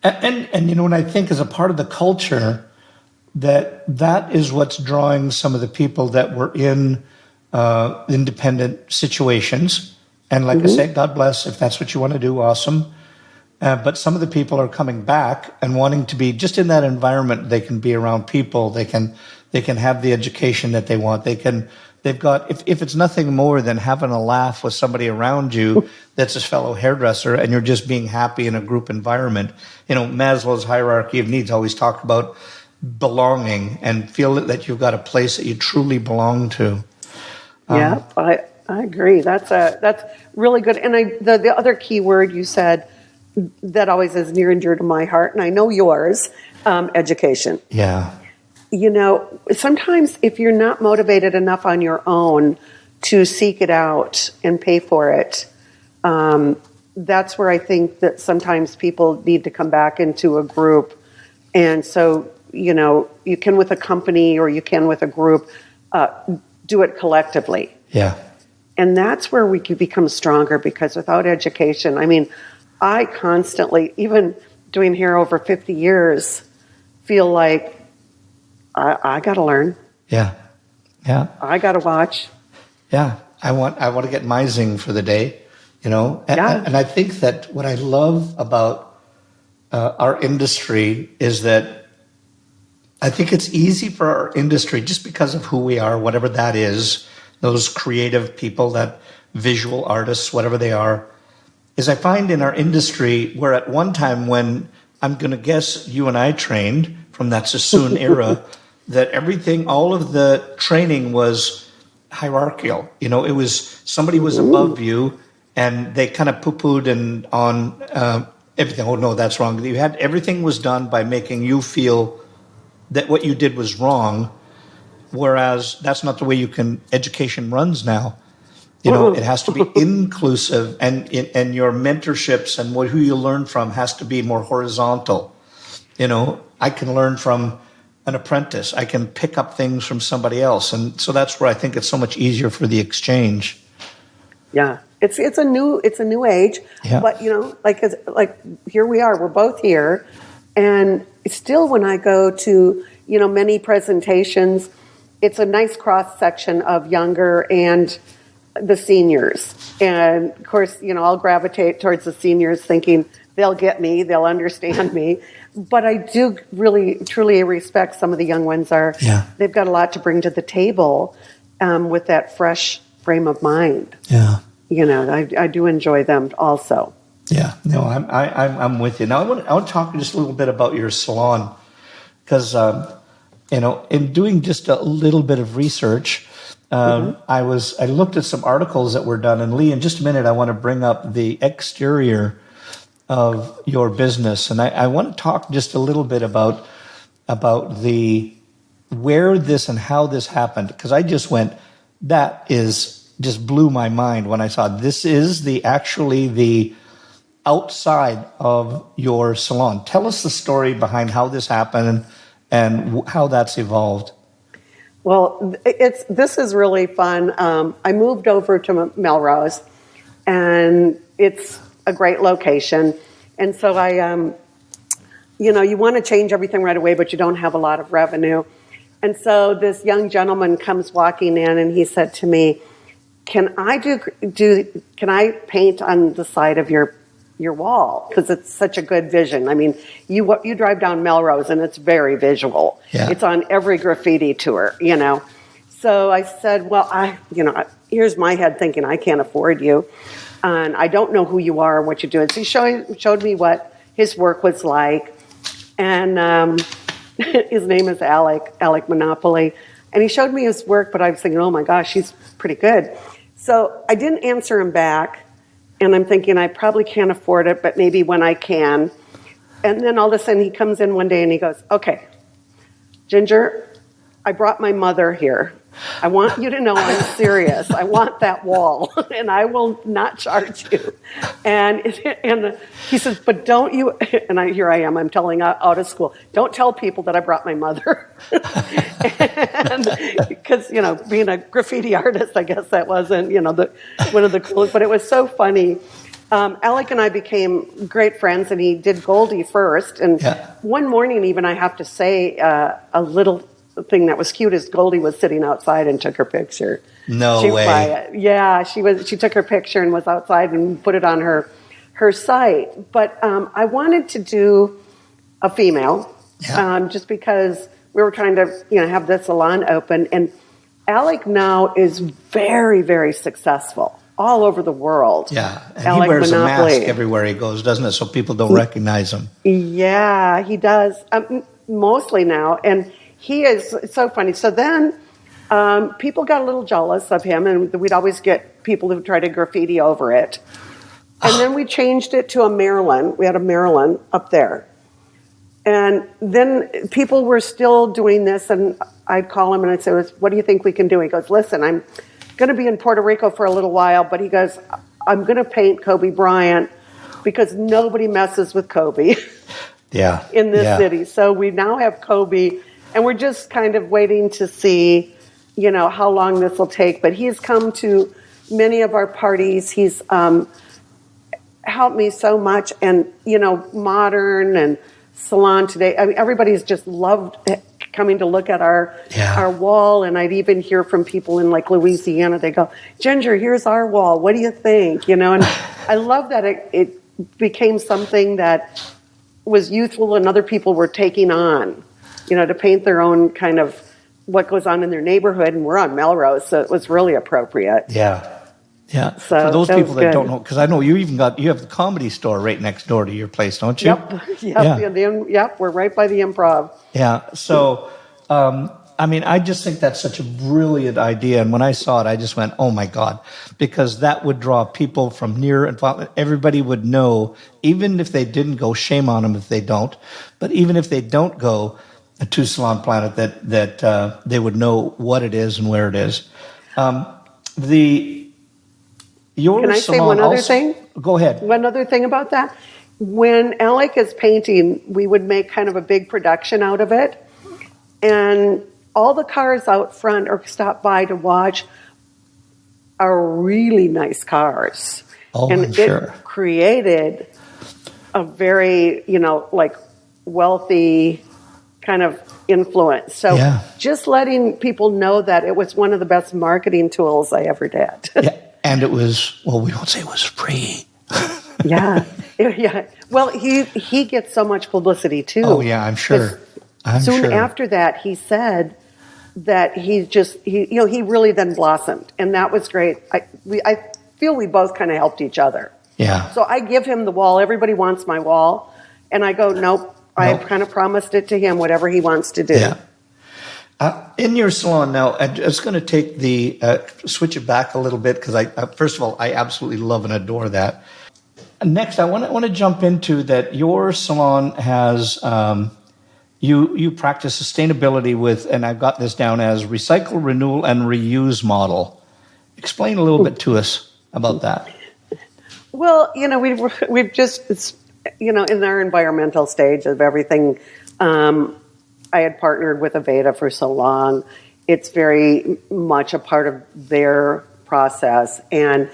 And you know, when I think as a part of the culture, that is what's drawing some of the people that were in independent situations. And like I say, God bless, if that's what you want to do, awesome. But some of the people are coming back and wanting to be just in that environment. They can be around people. They can have the education that they want. They've got, if it's nothing more than having a laugh with somebody around you that's a fellow hairdresser, and you're just being happy in a group environment. You know, Maslow's hierarchy of needs always talk about belonging, and feel that you've got a place that you truly belong to.
Yeah, I agree. That's really good. And the other key word you said that always is near and dear to my heart, and I know yours, education.
Yeah.
You know, sometimes if you're not motivated enough on your own to seek it out and pay for it, that's where I think that sometimes people need to come back into a group. And so, you know, you can with a company or you can with a group, do it collectively.
Yeah.
And that's where we can become stronger, because without education, I mean, I constantly, even doing hair over 50 years, feel like I got to learn.
Yeah. Yeah.
I got to watch.
Yeah. I want to get my zing for the day, you know? And I think that what I love about our industry is that I think it's easy for our industry, just because of who we are, whatever that is, those creative people, that visual artists, whatever they are, is I find in our industry, where at one time when I'm going to guess you and I trained from that Sassoon era, that everything, all of the training was hierarchical. You know, it was somebody was above you, and they kind of poo-pooed and on everything. Oh, no, that's wrong. Everything was done by making you feel that what you did was wrong, whereas that's not the way education runs now. It has to be inclusive, and your mentorships and who you learn from has to be more horizontal. I can learn from an apprentice. I can pick up things from somebody else, and so that's where I think it's so much easier for the exchange.
Yeah, it's a new age, but like here we are. We're both here, and still when I go to many presentations, it's a nice cross section of younger and the seniors, and of course I'll gravitate towards the seniors, thinking they'll get me, they'll understand me. But I do really truly respect some of the young ones. They've got a lot to bring to the table with that fresh frame of mind.
Yeah.
I do enjoy them also.
Yeah, no, I'm with you. Now I want to talk just a little bit about your salon, because in doing just a little bit of research, I looked at some articles that were done. And Lee, in just a minute, I want to bring up the exterior of your business, and I want to talk just a little bit about where this and how this happened, because I just went, that just blew my mind when I saw this is the outside of your salon. Tell us the story behind how this happened and how that's evolved.
Well, this is really fun. I moved over to Melrose, and it's a great location. And so you want to change everything right away, but you don't have a lot of revenue. And so this young gentleman comes walking in, and he said to me, can I paint on the side of your wall? Because it's such a good vision. I mean, you drive down Melrose and it's very visual.
Yeah.
It's on every graffiti tour, So I said, well, here's my head thinking I can't afford you, and I don't know who you are and what you do. And so he showed me what his work was like, and his name is Alec Monopoly, and he showed me his work, but I was thinking, oh my gosh, he's pretty good. So I didn't answer him back, and I'm thinking I probably can't afford it, but maybe when I can. And then all of a sudden he comes in one day and he goes, okay, Ginger, I brought my mother here. I want you to know I'm serious. I want that wall, and I will not charge you. And he says, but don't you, and here I am, I'm telling out of school, don't tell people that I brought my mother. Because, being a graffiti artist, I guess that wasn't, one of the coolest, but it was so funny. Alec and I became great friends, and he did Goldie first. And one morning even, I have to say, a little thing that was cute is Goldie was sitting outside and took her picture.
No way.
Yeah, she took her picture and was outside and put it on her site. But I wanted to do a female, just because we were trying to have the salon open. And Alec now is very, very successful all over the world.
Yeah, and
Alec
he wears
Monopoly.
a mask everywhere he goes, doesn't it? So people don't recognize him.
Yeah, he does, mostly now. And he is so funny. So then people got a little jealous of him, and we'd always get people who try to graffiti over it. And then we changed it to a Maryland. We had a Maryland up there. And then people were still doing this, and I'd call him and I'd say, what do you think we can do? He goes, listen, I'm going to be in Puerto Rico for a little while, but he goes, I'm going to paint Kobe Bryant because nobody messes with Kobe in this city. So we now have Kobe, and we're just kind of waiting to see, how long this will take. But he's come to many of our parties. He's helped me so much, and, Modern and Salon today. I mean, everybody's just loved coming to look at our wall. And I'd even hear from people in like Louisiana. They go, Ginger, here's our wall. What do you think? And I love that it became something that was youthful and other people were taking on, to paint their own kind of what goes on in their neighborhood. And we're on Melrose, so it was really appropriate.
Yeah. Yeah.
So
for those people that don't know, because I know you have the Comedy Store right next door to your place, don't you?
Yep. We're right by the Improv.
Yeah. So, I just think that's such a brilliant idea. And when I saw it, I just went, oh my God, because that would draw people from near and far. Everybody would know, even if they didn't go, shame on them if they don't. But even if they don't go, to Salon Planet that they would know what it is and where it is. Your
Can I say
salon
one other
also,
thing?
Go ahead.
One other thing about that. When Alec is painting, we would make kind of a big production out of it. And all the cars out front or stop by to watch are really nice cars.
Oh,
and
I'm sure.
It created a very, like wealthy kind of influence. So just letting people know that it was one of the best marketing tools I ever did.
Yeah. And it was, well, we won't say it was free.
Yeah. Well, he gets so much publicity too.
Oh, yeah, I'm sure.
Soon after that, he said that he really then blossomed. And that was great. I feel we both kind of helped each other.
Yeah.
So I give him the wall. Everybody wants my wall. And I go, nope. I kind of promised it to him, whatever he wants to do.
Yeah. In your salon now, I'm just going to take switch it back a little bit because first of all, I absolutely love and adore that. Next, I want to jump into that. Your salon has you practice sustainability with, and I've got this down as recycle, renewal, and reuse model. Explain a little bit to us about that.
Well, we've just in our environmental stage of everything. I had partnered with Aveda for so long. It's very much a part of their process. And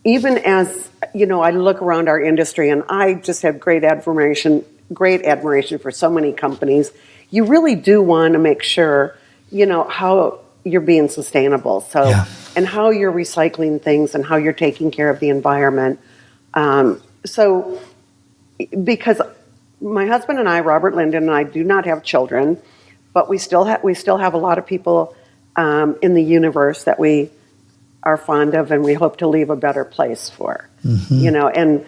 even as, I look around our industry and I just have great admiration for so many companies. You really do want to make sure, how you're being sustainable. So, and how you're recycling things and how you're taking care of the environment. Because my husband and I, Robert Linden, and I do not have children, but we still have a lot of people in the universe that we are fond of and we hope to leave a better place for. Mm-hmm. And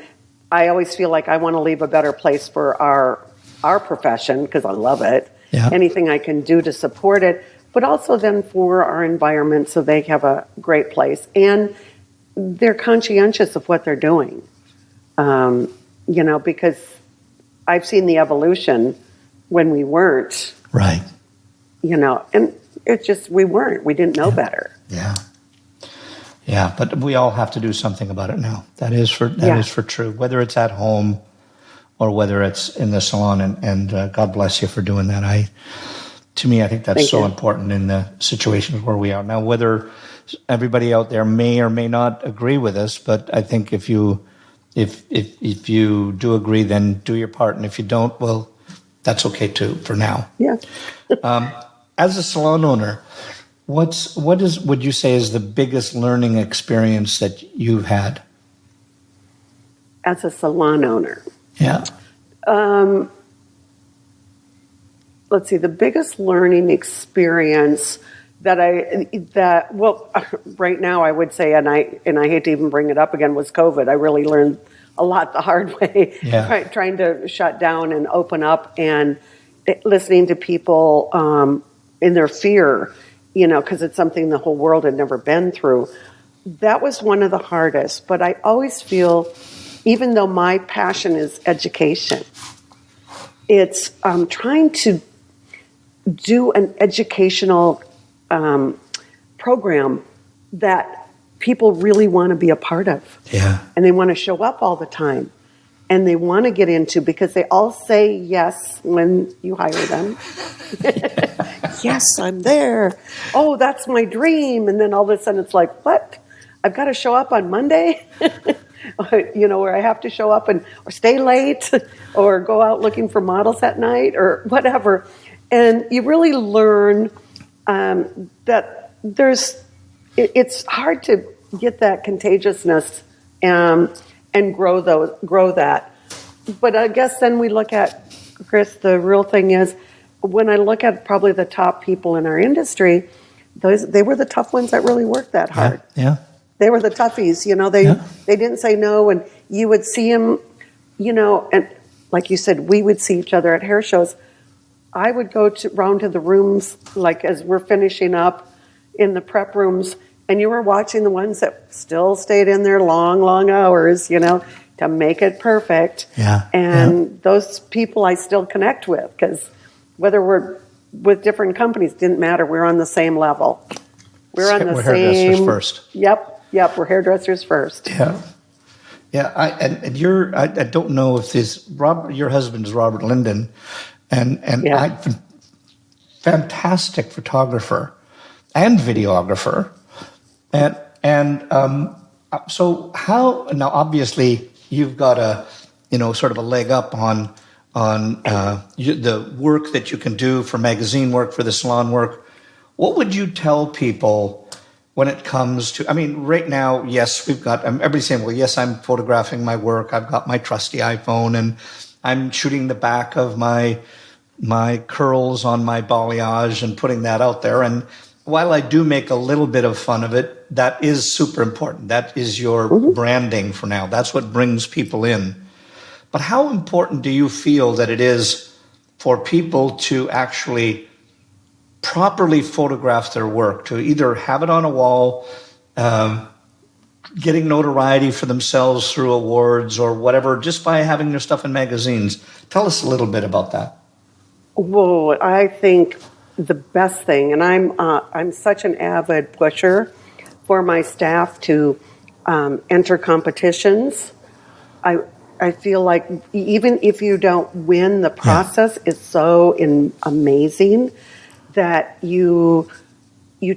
I always feel like I want to leave a better place for our profession because I love it. Yeah. Anything I can do to support it, but also then for our environment so they have a great place and they're conscientious of what they're doing. Because I've seen the evolution when we weren't.
Right.
And it's just, we didn't know better.
Yeah. Yeah, but we all have to do something about it now. That is for true, whether it's at home or whether it's in the salon. And God bless you for doing that. I think that's so important in the situations where we are now. Whether everybody out there may or may not agree with us, but I think if you do agree, then do your part, and if you don't, well, that's okay too for now.
Yeah.
As a salon owner, would you say is the biggest learning experience that you've had?
As a salon owner,
yeah.
Let's see. The biggest learning experience right now I would say, and I hate to even bring it up again, was COVID. I really learned a lot the hard way, trying to shut down and open up and listening to people in their fear, because it's something the whole world had never been through. That was one of the hardest, but I always feel, even though my passion is education, it's trying to do an educational program that people really want to be a part of.
Yeah.
And they want to show up all the time. And they want to get into, because they all say yes when you hire them. Yes, I'm there. Oh, that's my dream. And then all of a sudden it's like, what? I've got to show up on Monday? Where I have to show up or stay late or go out looking for models at night or whatever. And you really learn that it's hard to get that contagiousness and grow that. But I guess then we look at, Chris, the real thing is, when I look at probably the top people in our industry, they were the tough ones that really worked that hard.
Yeah.
They were the toughies, they didn't say no, and you would see them, and like you said, we would see each other at hair shows. I would go round to the rooms, like as we're finishing up in the prep rooms, and you were watching the ones that still stayed in there long, long hours, to make it perfect.
Yeah.
And those people I still connect with, because whether we're with different companies, didn't matter. We're on the same level. We're on the
We're
same.
hairdressers first.
Yep. We're hairdressers first.
Yeah. Yeah. And you're, I don't know if this, your husband is Robert Linden, and
Yeah.
fantastic photographer and videographer. So how, now obviously you've got a, sort of a leg up on the work that you can do for magazine work, for the salon work. What would you tell people when it comes to, I mean, right now, yes, we've got, everybody's saying, well, yes, I'm photographing my work. I've got my trusty iPhone and I'm shooting the back of my curls on my balayage and putting that out there. And while I do make a little bit of fun of it, that is super important. That is your branding for now. That's what brings people in. But how important do you feel that it is for people to actually properly photograph their work, to either have it on a wall, getting notoriety for themselves through awards or whatever, just by having their stuff in magazines? Tell us a little bit about that.
Well, I think the best thing, and I'm such an avid pusher for my staff to enter competitions. I feel like even if you don't win, the process is so amazing that you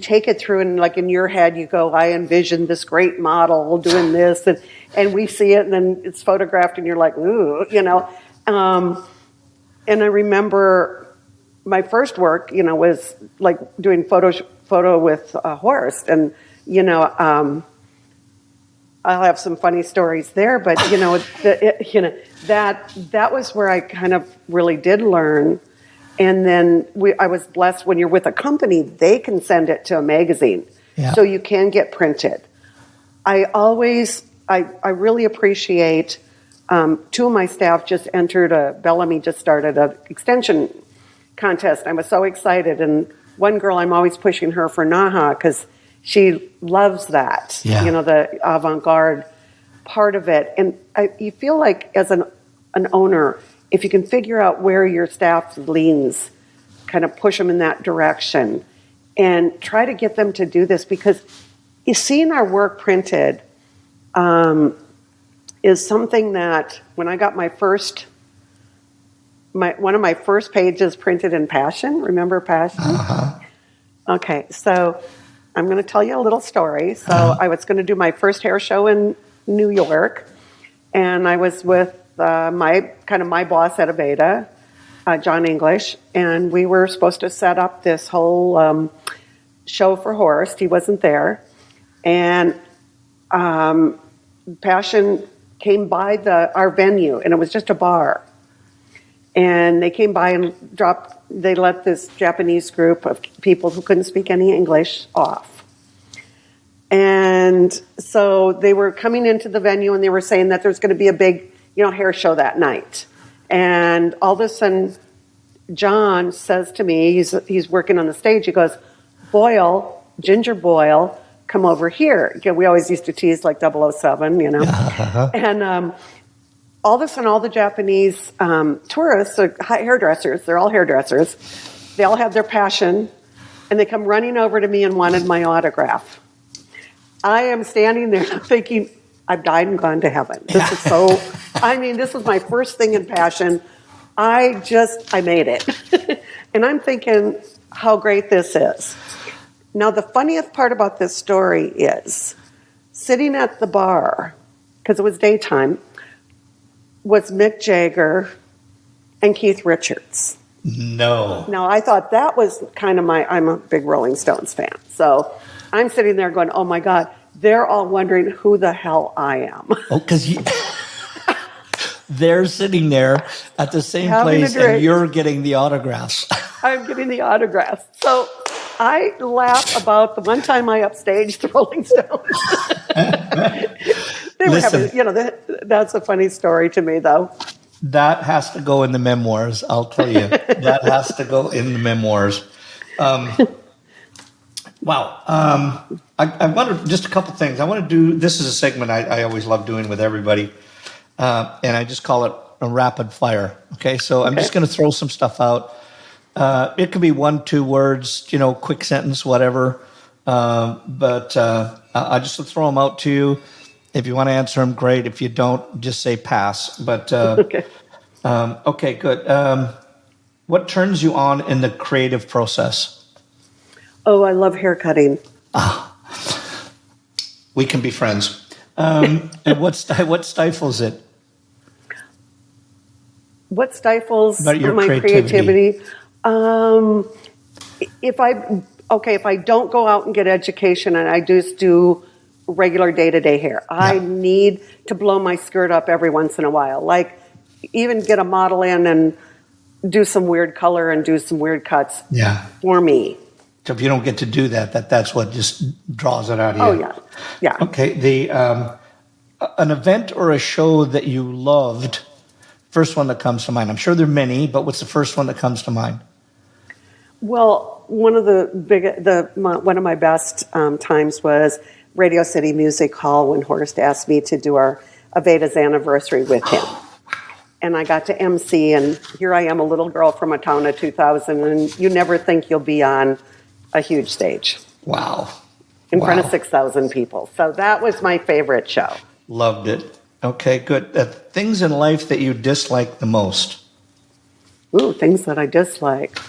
take it through, and like in your head you go, I envisioned this great model doing this, and we see it, and then it's photographed, and you're like, ooh, and I remember my first work, was like doing photo with Horst, and I'll have some funny stories there, but that was where I kind of really did learn. And then I was blessed when you're with a company, they can send it to a magazine, so you can get printed. I really appreciate. Two of my staff just entered Bellamy just started an extension contest. I was so excited, and one girl, I'm always pushing her for NAHA because she loves that, the avant-garde part of it. And you feel like as an owner, if you can figure out where your staff leans, kind of push them in that direction and try to get them to do this, because seeing our work printed is something that when I got one of my first pages printed in Passion, remember Passion?
Uh-huh.
Okay, so I'm going to tell you a little story. So I was going to do my first hair show in New York, and I was with my boss at Aveda, John English, and we were supposed to set up this whole show for Horst. He wasn't there, and Passion came by our venue, and it was just a bar. And they came by and they let this Japanese group of people who couldn't speak any English off. And so they were coming into the venue, and they were saying that there's going to be a big, hair show that night. And all of a sudden, John says to me, he's working on the stage, he goes, Boyle, Ginger Boyle, come over here. We always used to tease like 007, And all of a sudden, all the Japanese tourists, hairdressers, they're all hairdressers, they all have their Passion, and they come running over to me and wanted my autograph. I am standing there thinking, I've died and gone to heaven. This is this was my first thing in Passion. I made it. And I'm thinking how great this is. Now, the funniest part about this story is sitting at the bar, because it was daytime, was Mick Jagger and Keith Richards.
No.
Now, I thought that was kind of I'm a big Rolling Stones fan. So I'm sitting there going, oh my God, they're all wondering who the hell I am.
Oh, because they're sitting there at the same
Having
place and you're getting the autographs.
I'm getting the autographs. So I laugh about the one time I upstaged the Rolling Stones. They were having, that's a funny story to me, though.
That has to go in the memoirs, I'll tell you. That has to go in the memoirs. Wow. I wanted just a couple things. I want to do, this is a segment I always love doing with everybody, and I just call it a rapid fire. Okay, so I'm just going to throw some stuff out, It could be 1, 2 words, quick sentence, whatever. But I just throw them out to you. If you want to answer them, great. If you don't, just say pass. But
Okay.
okay, good. What turns you on in the creative process?
Oh, I love hair cutting.
We can be friends. And what stifles it?
What stifles
About your
my
creativity.
If I don't go out and get education and I just do regular day-to-day hair, I need to blow my skirt up every once in a while. Like even get a model in and do some weird color and do some weird cuts for me.
So if you don't get to do that's what just draws it out of you.
Oh, yeah.
Okay, an event or a show that you loved, first one that comes to mind. I'm sure there are many, but what's the first one that comes to mind?
Well, one of my best times was Radio City Music Hall when Horst asked me to do our Aveda's anniversary with him. And I got to MC, and here I am, a little girl from a town of 2,000, and you never think you'll be on a huge stage.
Wow.
In front of 6,000 people. So that was my favorite show.
Loved it. Okay, good. Things in life that you dislike the most?
Ooh, things that I dislike.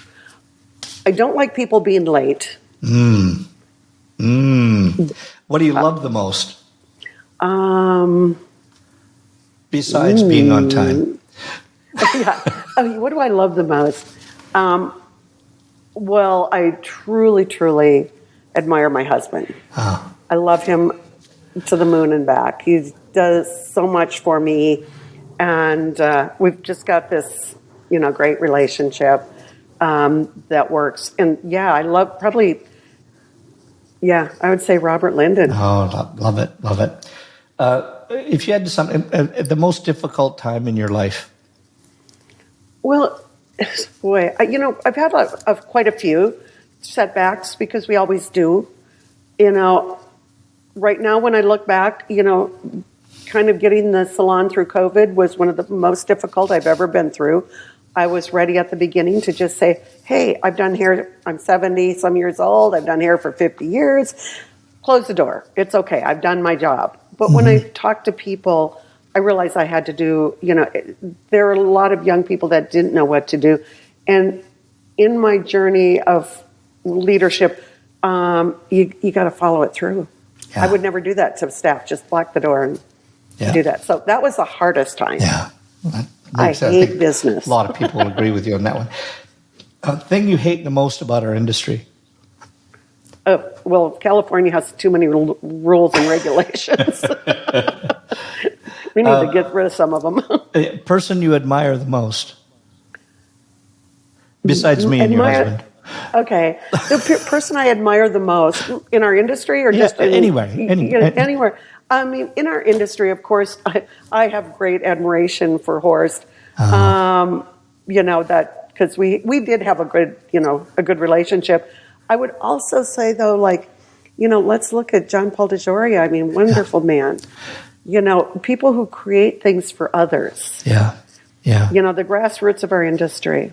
I don't like people being late.
What do you love the most? Besides being on time.
What do I love the most? Well, I truly, truly admire my husband.
Oh.
I love him to the moon and back. He does so much for me. And we've just got this, great relationship that works. And I love I would say Robert Linden.
Oh, love it, love it. If you had something, the most difficult time in your life?
Well, boy, I've had quite a few setbacks because we always do. Right now when I look back, kind of getting the salon through COVID was one of the most difficult I've ever been through. I was ready at the beginning to just say, hey, I've done hair, I'm 70 some years old, I've done hair for 50 years, close the door. It's okay, I've done my job. But when I talk to people, I realized I had to do, there are a lot of young people that didn't know what to do. And in my journey of leadership, you got to follow it through. Yeah. I would never do that to staff, just block the door and do that. So that was the hardest time.
Yeah.
I hate business.
A lot of people will agree with you on that one. Thing you hate the most about our industry?
Well, California has too many rules and regulations. We need to get rid of some of them.
Person you admire the most? Besides me and your husband.
Okay. The person I admire the most in our industry or just
anywhere?
Anywhere. I mean, in our industry, of course, I have great admiration for Horst. That because we did have a good relationship. I would also say though, let's look at John Paul DeJoria. I mean, wonderful man. People who create things for others.
Yeah.
The grassroots of our industry.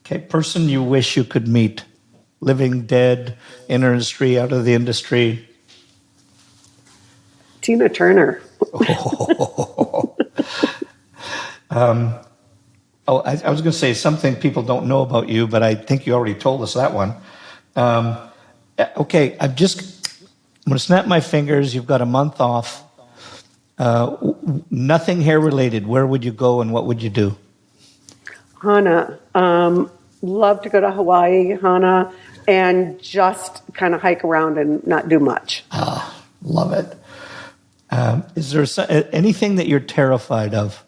Okay, person you wish you could meet, living, dead, in our industry, out of the industry.
Tina Turner.
I was going to say something people don't know about you, but I think you already told us that one. Okay, I'm going to snap my fingers. You've got a month off. Nothing hair related. Where would you go and what would you do?
Hana. Love to go to Hawaii, Hana, and just kind of hike around and not do much.
Oh, love it. Is there anything that you're terrified of?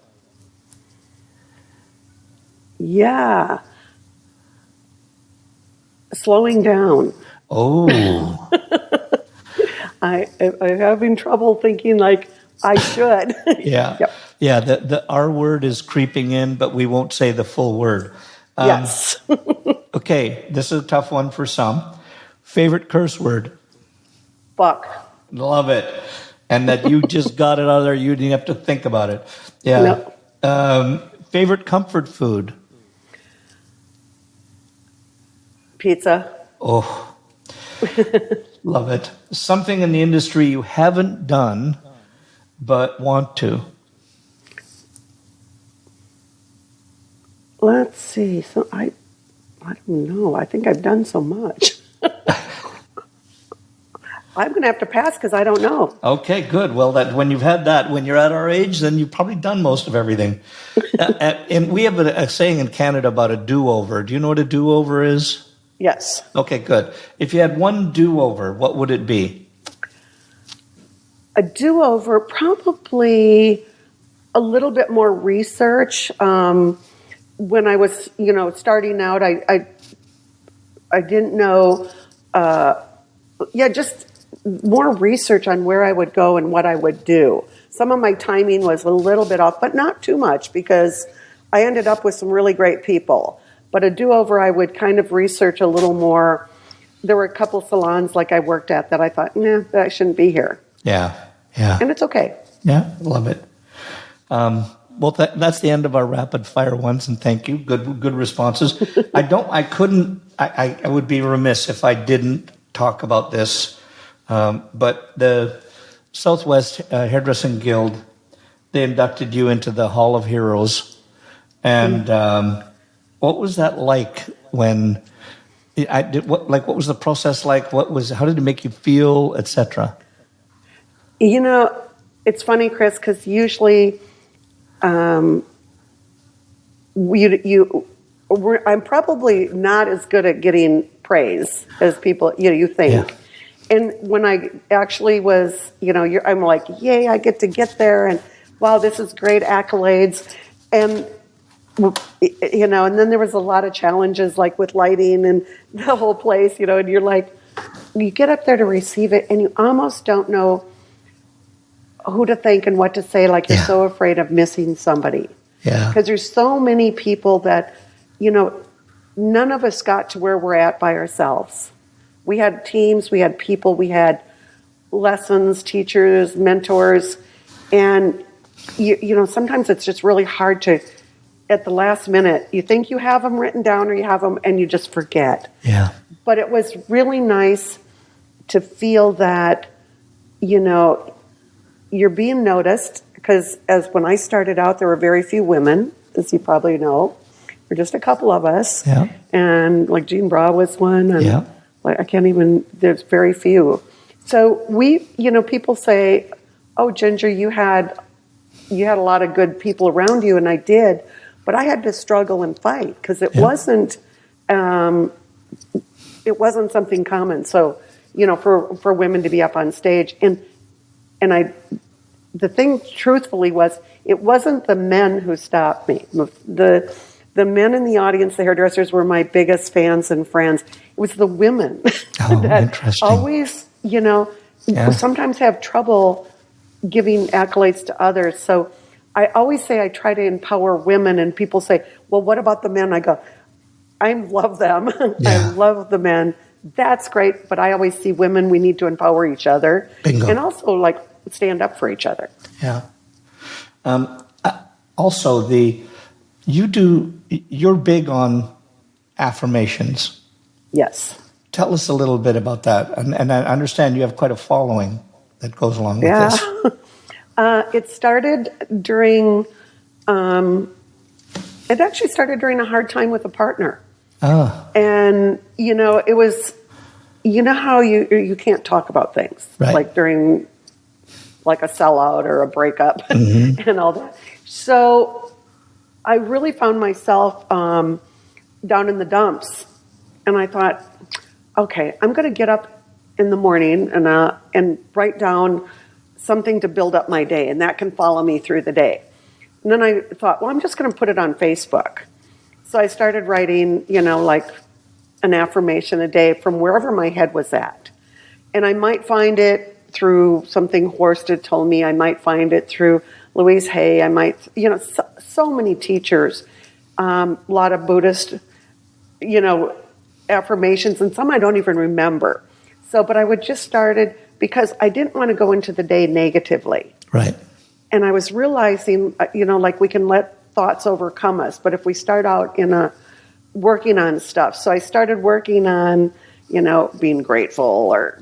Yeah. Slowing down.
Oh.
I'm having trouble thinking I should.
Yeah.
Yep.
Yeah, the R word is creeping in, but we won't say the full word.
Yes.
Okay, this is a tough one for some. Favorite curse word?
Fuck.
Love it. And that you just got it out of there. You didn't have to think about it. Yeah.
No.
Favorite comfort food?
Pizza.
Oh, love it. Something in the industry you haven't done but want to.
Let's see. So I don't know. I think I've done so much. I'm going to have to pass because I don't know.
Okay, good. Well, when you've had that, when you're at our age, then you've probably done most of everything. And we have a saying in Canada about a do-over. Do you know what a do-over is?
Yes.
Okay, good. If you had one do-over, what would it be?
A do-over, probably a little bit more research. When I was, starting out, I didn't know. Just more research on where I would go and what I would do. Some of my timing was a little bit off, but not too much because I ended up with some really great people. But a do-over, I would kind of research a little more. There were a couple salons like I worked at that I thought, I shouldn't be here.
Yeah.
And it's okay.
Yeah, love it. Well, that's the end of our rapid fire ones, and thank you. Good responses. I would be remiss if I didn't talk about this. But the Southwest Hairdressing Guild, they inducted you into the Hall of Heroes. And what was that like when what was the process like? How did it make you feel, etc.?
It's funny, Chris, because usually I'm probably not as good at getting praise as people, you think. Yeah. And when I actually was, I'm like, yay, I get to get there. And wow, this is great accolades. And, and then there was a lot of challenges like with lighting and the whole place, and you're like, you get up there to receive it and you almost don't know who to thank and what to say. Like you're so afraid of missing somebody.
Yeah.
Because there's so many people that, none of us got to where we're at by ourselves. We had teams, we had people, we had lessons, teachers, mentors, and sometimes it's just really hard to, at the last minute, you think you have them written down or you have them and you just forget.
Yeah.
But it was really nice to feel that, you're being noticed, because as when I started out, there were very few women, as you probably know. There were just a couple of us.
Yeah.
And like Jean Bra was one. And
yeah.
There's very few. So people say, oh, Ginger, you had a lot of good people around you, and I did, but I had to struggle and fight because it wasn't something common. So, for women to be up on stage, and the thing truthfully was, it wasn't the men who stopped me. The men in the audience, the hairdressers, were my biggest fans and friends. It was the women that
interesting.
always, sometimes have trouble giving accolades to others. So I always say I try to empower women, and people say, well, what about the men? I go, I love them.
Yeah.
I love the men. That's great. But I always see women, we need to empower each other.
Bingo.
And also stand up for each other.
Yeah. Also, you're big on affirmations.
Yes.
Tell us a little bit about that. And I understand you have quite a following that goes along with this.
It started during, a hard time with a partner.
Oh.
And, it was, how you can't talk about things.
Right.
Like during like a sellout or a breakup and all that. So I really found myself down in the dumps. And I thought, okay, I'm going to get up in the morning and write down something to build up my day, and that can follow me through the day. And then I thought, well, I'm just going to put it on Facebook. So I started writing, an affirmation a day from wherever my head was at. And I might find it through something Horst had told me. I might find it through Louise Hay. I might, so many teachers, a lot of Buddhist, affirmations, and some I don't even remember. So, but I would just started because I didn't want to go into the day negatively.
Right.
And I was realizing, we can let thoughts overcome us. But if we start out in a working on stuff. So I started working on, being grateful, or,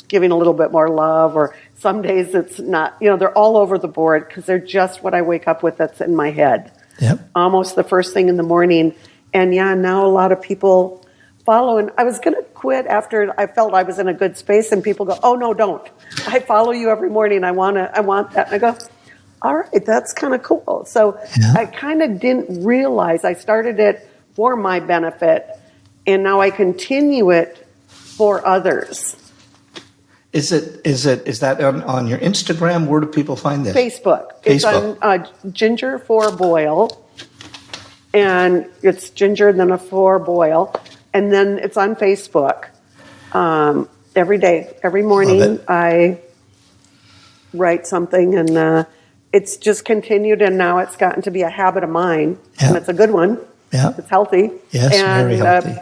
giving a little bit more love, or some days it's not, they're all over the board because they're just what I wake up with that's in my head.
Yep.
Almost the first thing in the morning. And now a lot of people follow. And I was going to quit after I felt I was in a good space, and people go, "Oh, no, don't. I follow you every morning. I want that." And I go, "All right, that's kind of cool." So I kind of didn't realize I started it for my benefit, and now I continue it for others.
Is that on your Instagram? Where do people find this?
Facebook. It's on Ginger for Boyle, and it's Ginger and then a for Boyle, and then it's on Facebook. Every day, every morning, I write something, and it's just continued, and now it's gotten to be a habit of mine, and it's a good one.
Yeah,
it's healthy.
Yes,
and,
very healthy.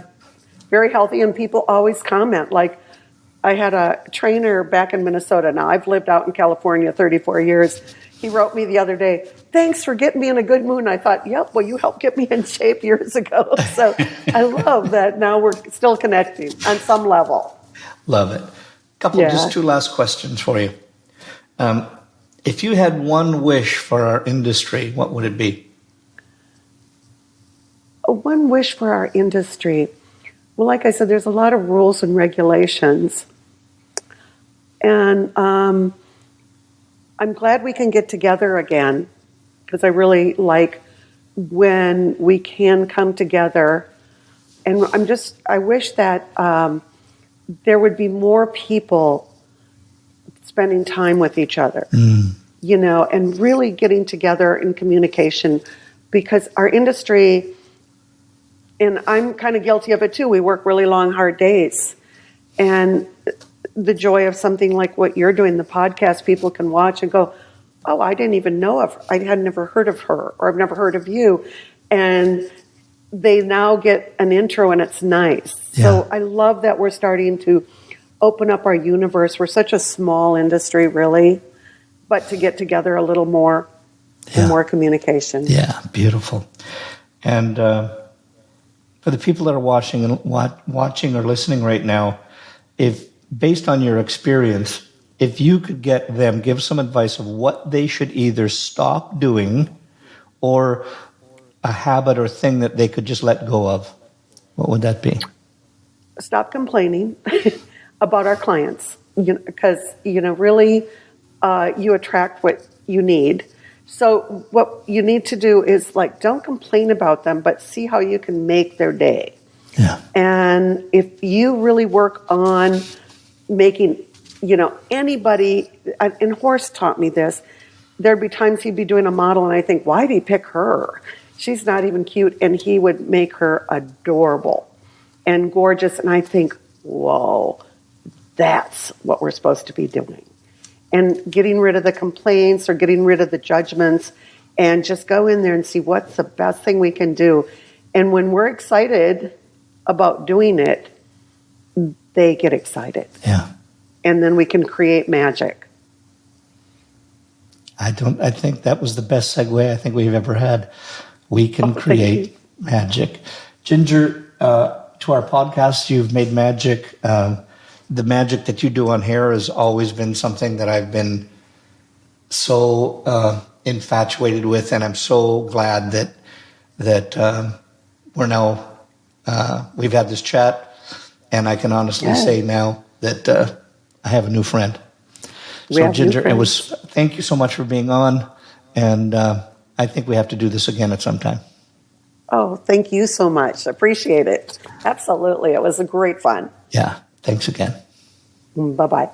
Very healthy, and people always comment. Like, I had a trainer back in Minnesota. Now, I've lived out in California 34 years. He wrote me the other day, "Thanks for getting me in a good mood." And I thought, yep, well, you helped get me in shape years ago. So I love that now we're still connecting on some level.
Love it. Just two last questions for you. If you had one wish for our industry, what would it be?
One wish for our industry. Well, like I said, there's a lot of rules and regulations. And I'm glad we can get together again, because I really like when we can come together. And I wish that there would be more people spending time with each other, and really getting together in communication, because our industry, and I'm kind of guilty of it too, we work really long, hard days. And the joy of something like what you're doing, the podcast, people can watch and go, "Oh, I didn't even know of her. I had never heard of her, or I've never heard of you." And they now get an intro, and it's nice. Yeah. So I love that we're starting to open up our universe. We're such a small industry, really, but to get together a little more and more communication.
Yeah, beautiful. And for the people that are watching or listening right now, if based on your experience, if you could give some advice of what they should either stop doing or a habit or thing that they could just let go of, what would that be?
Stop complaining about our clients, because really you attract what you need. So what you need to do is, don't complain about them, but see how you can make their day.
Yeah.
And if you really work on making, anybody, and Horst taught me this, there'd be times he'd be doing a model, and I think, why did he pick her? She's not even cute. And he would make her adorable and gorgeous. And I think, whoa, that's what we're supposed to be doing. And getting rid of the complaints or getting rid of the judgments, and just go in there and see what's the best thing we can do. And when we're excited about doing it, they get excited.
Yeah.
And then we can create magic.
I think that was the best segue I think we've ever had. We can create magic. Ginger, to our podcast, you've made magic. The magic that you do on hair has always been something that I've been so infatuated with, and I'm so glad that we're now we've had this chat, and I can honestly say now that I have a new friend. So Ginger, thank you so much for being on, and I think we have to do this again at some time.
Oh, thank you so much. Appreciate it. Absolutely. It was a great fun.
Yeah. Thanks again.
Bye-bye.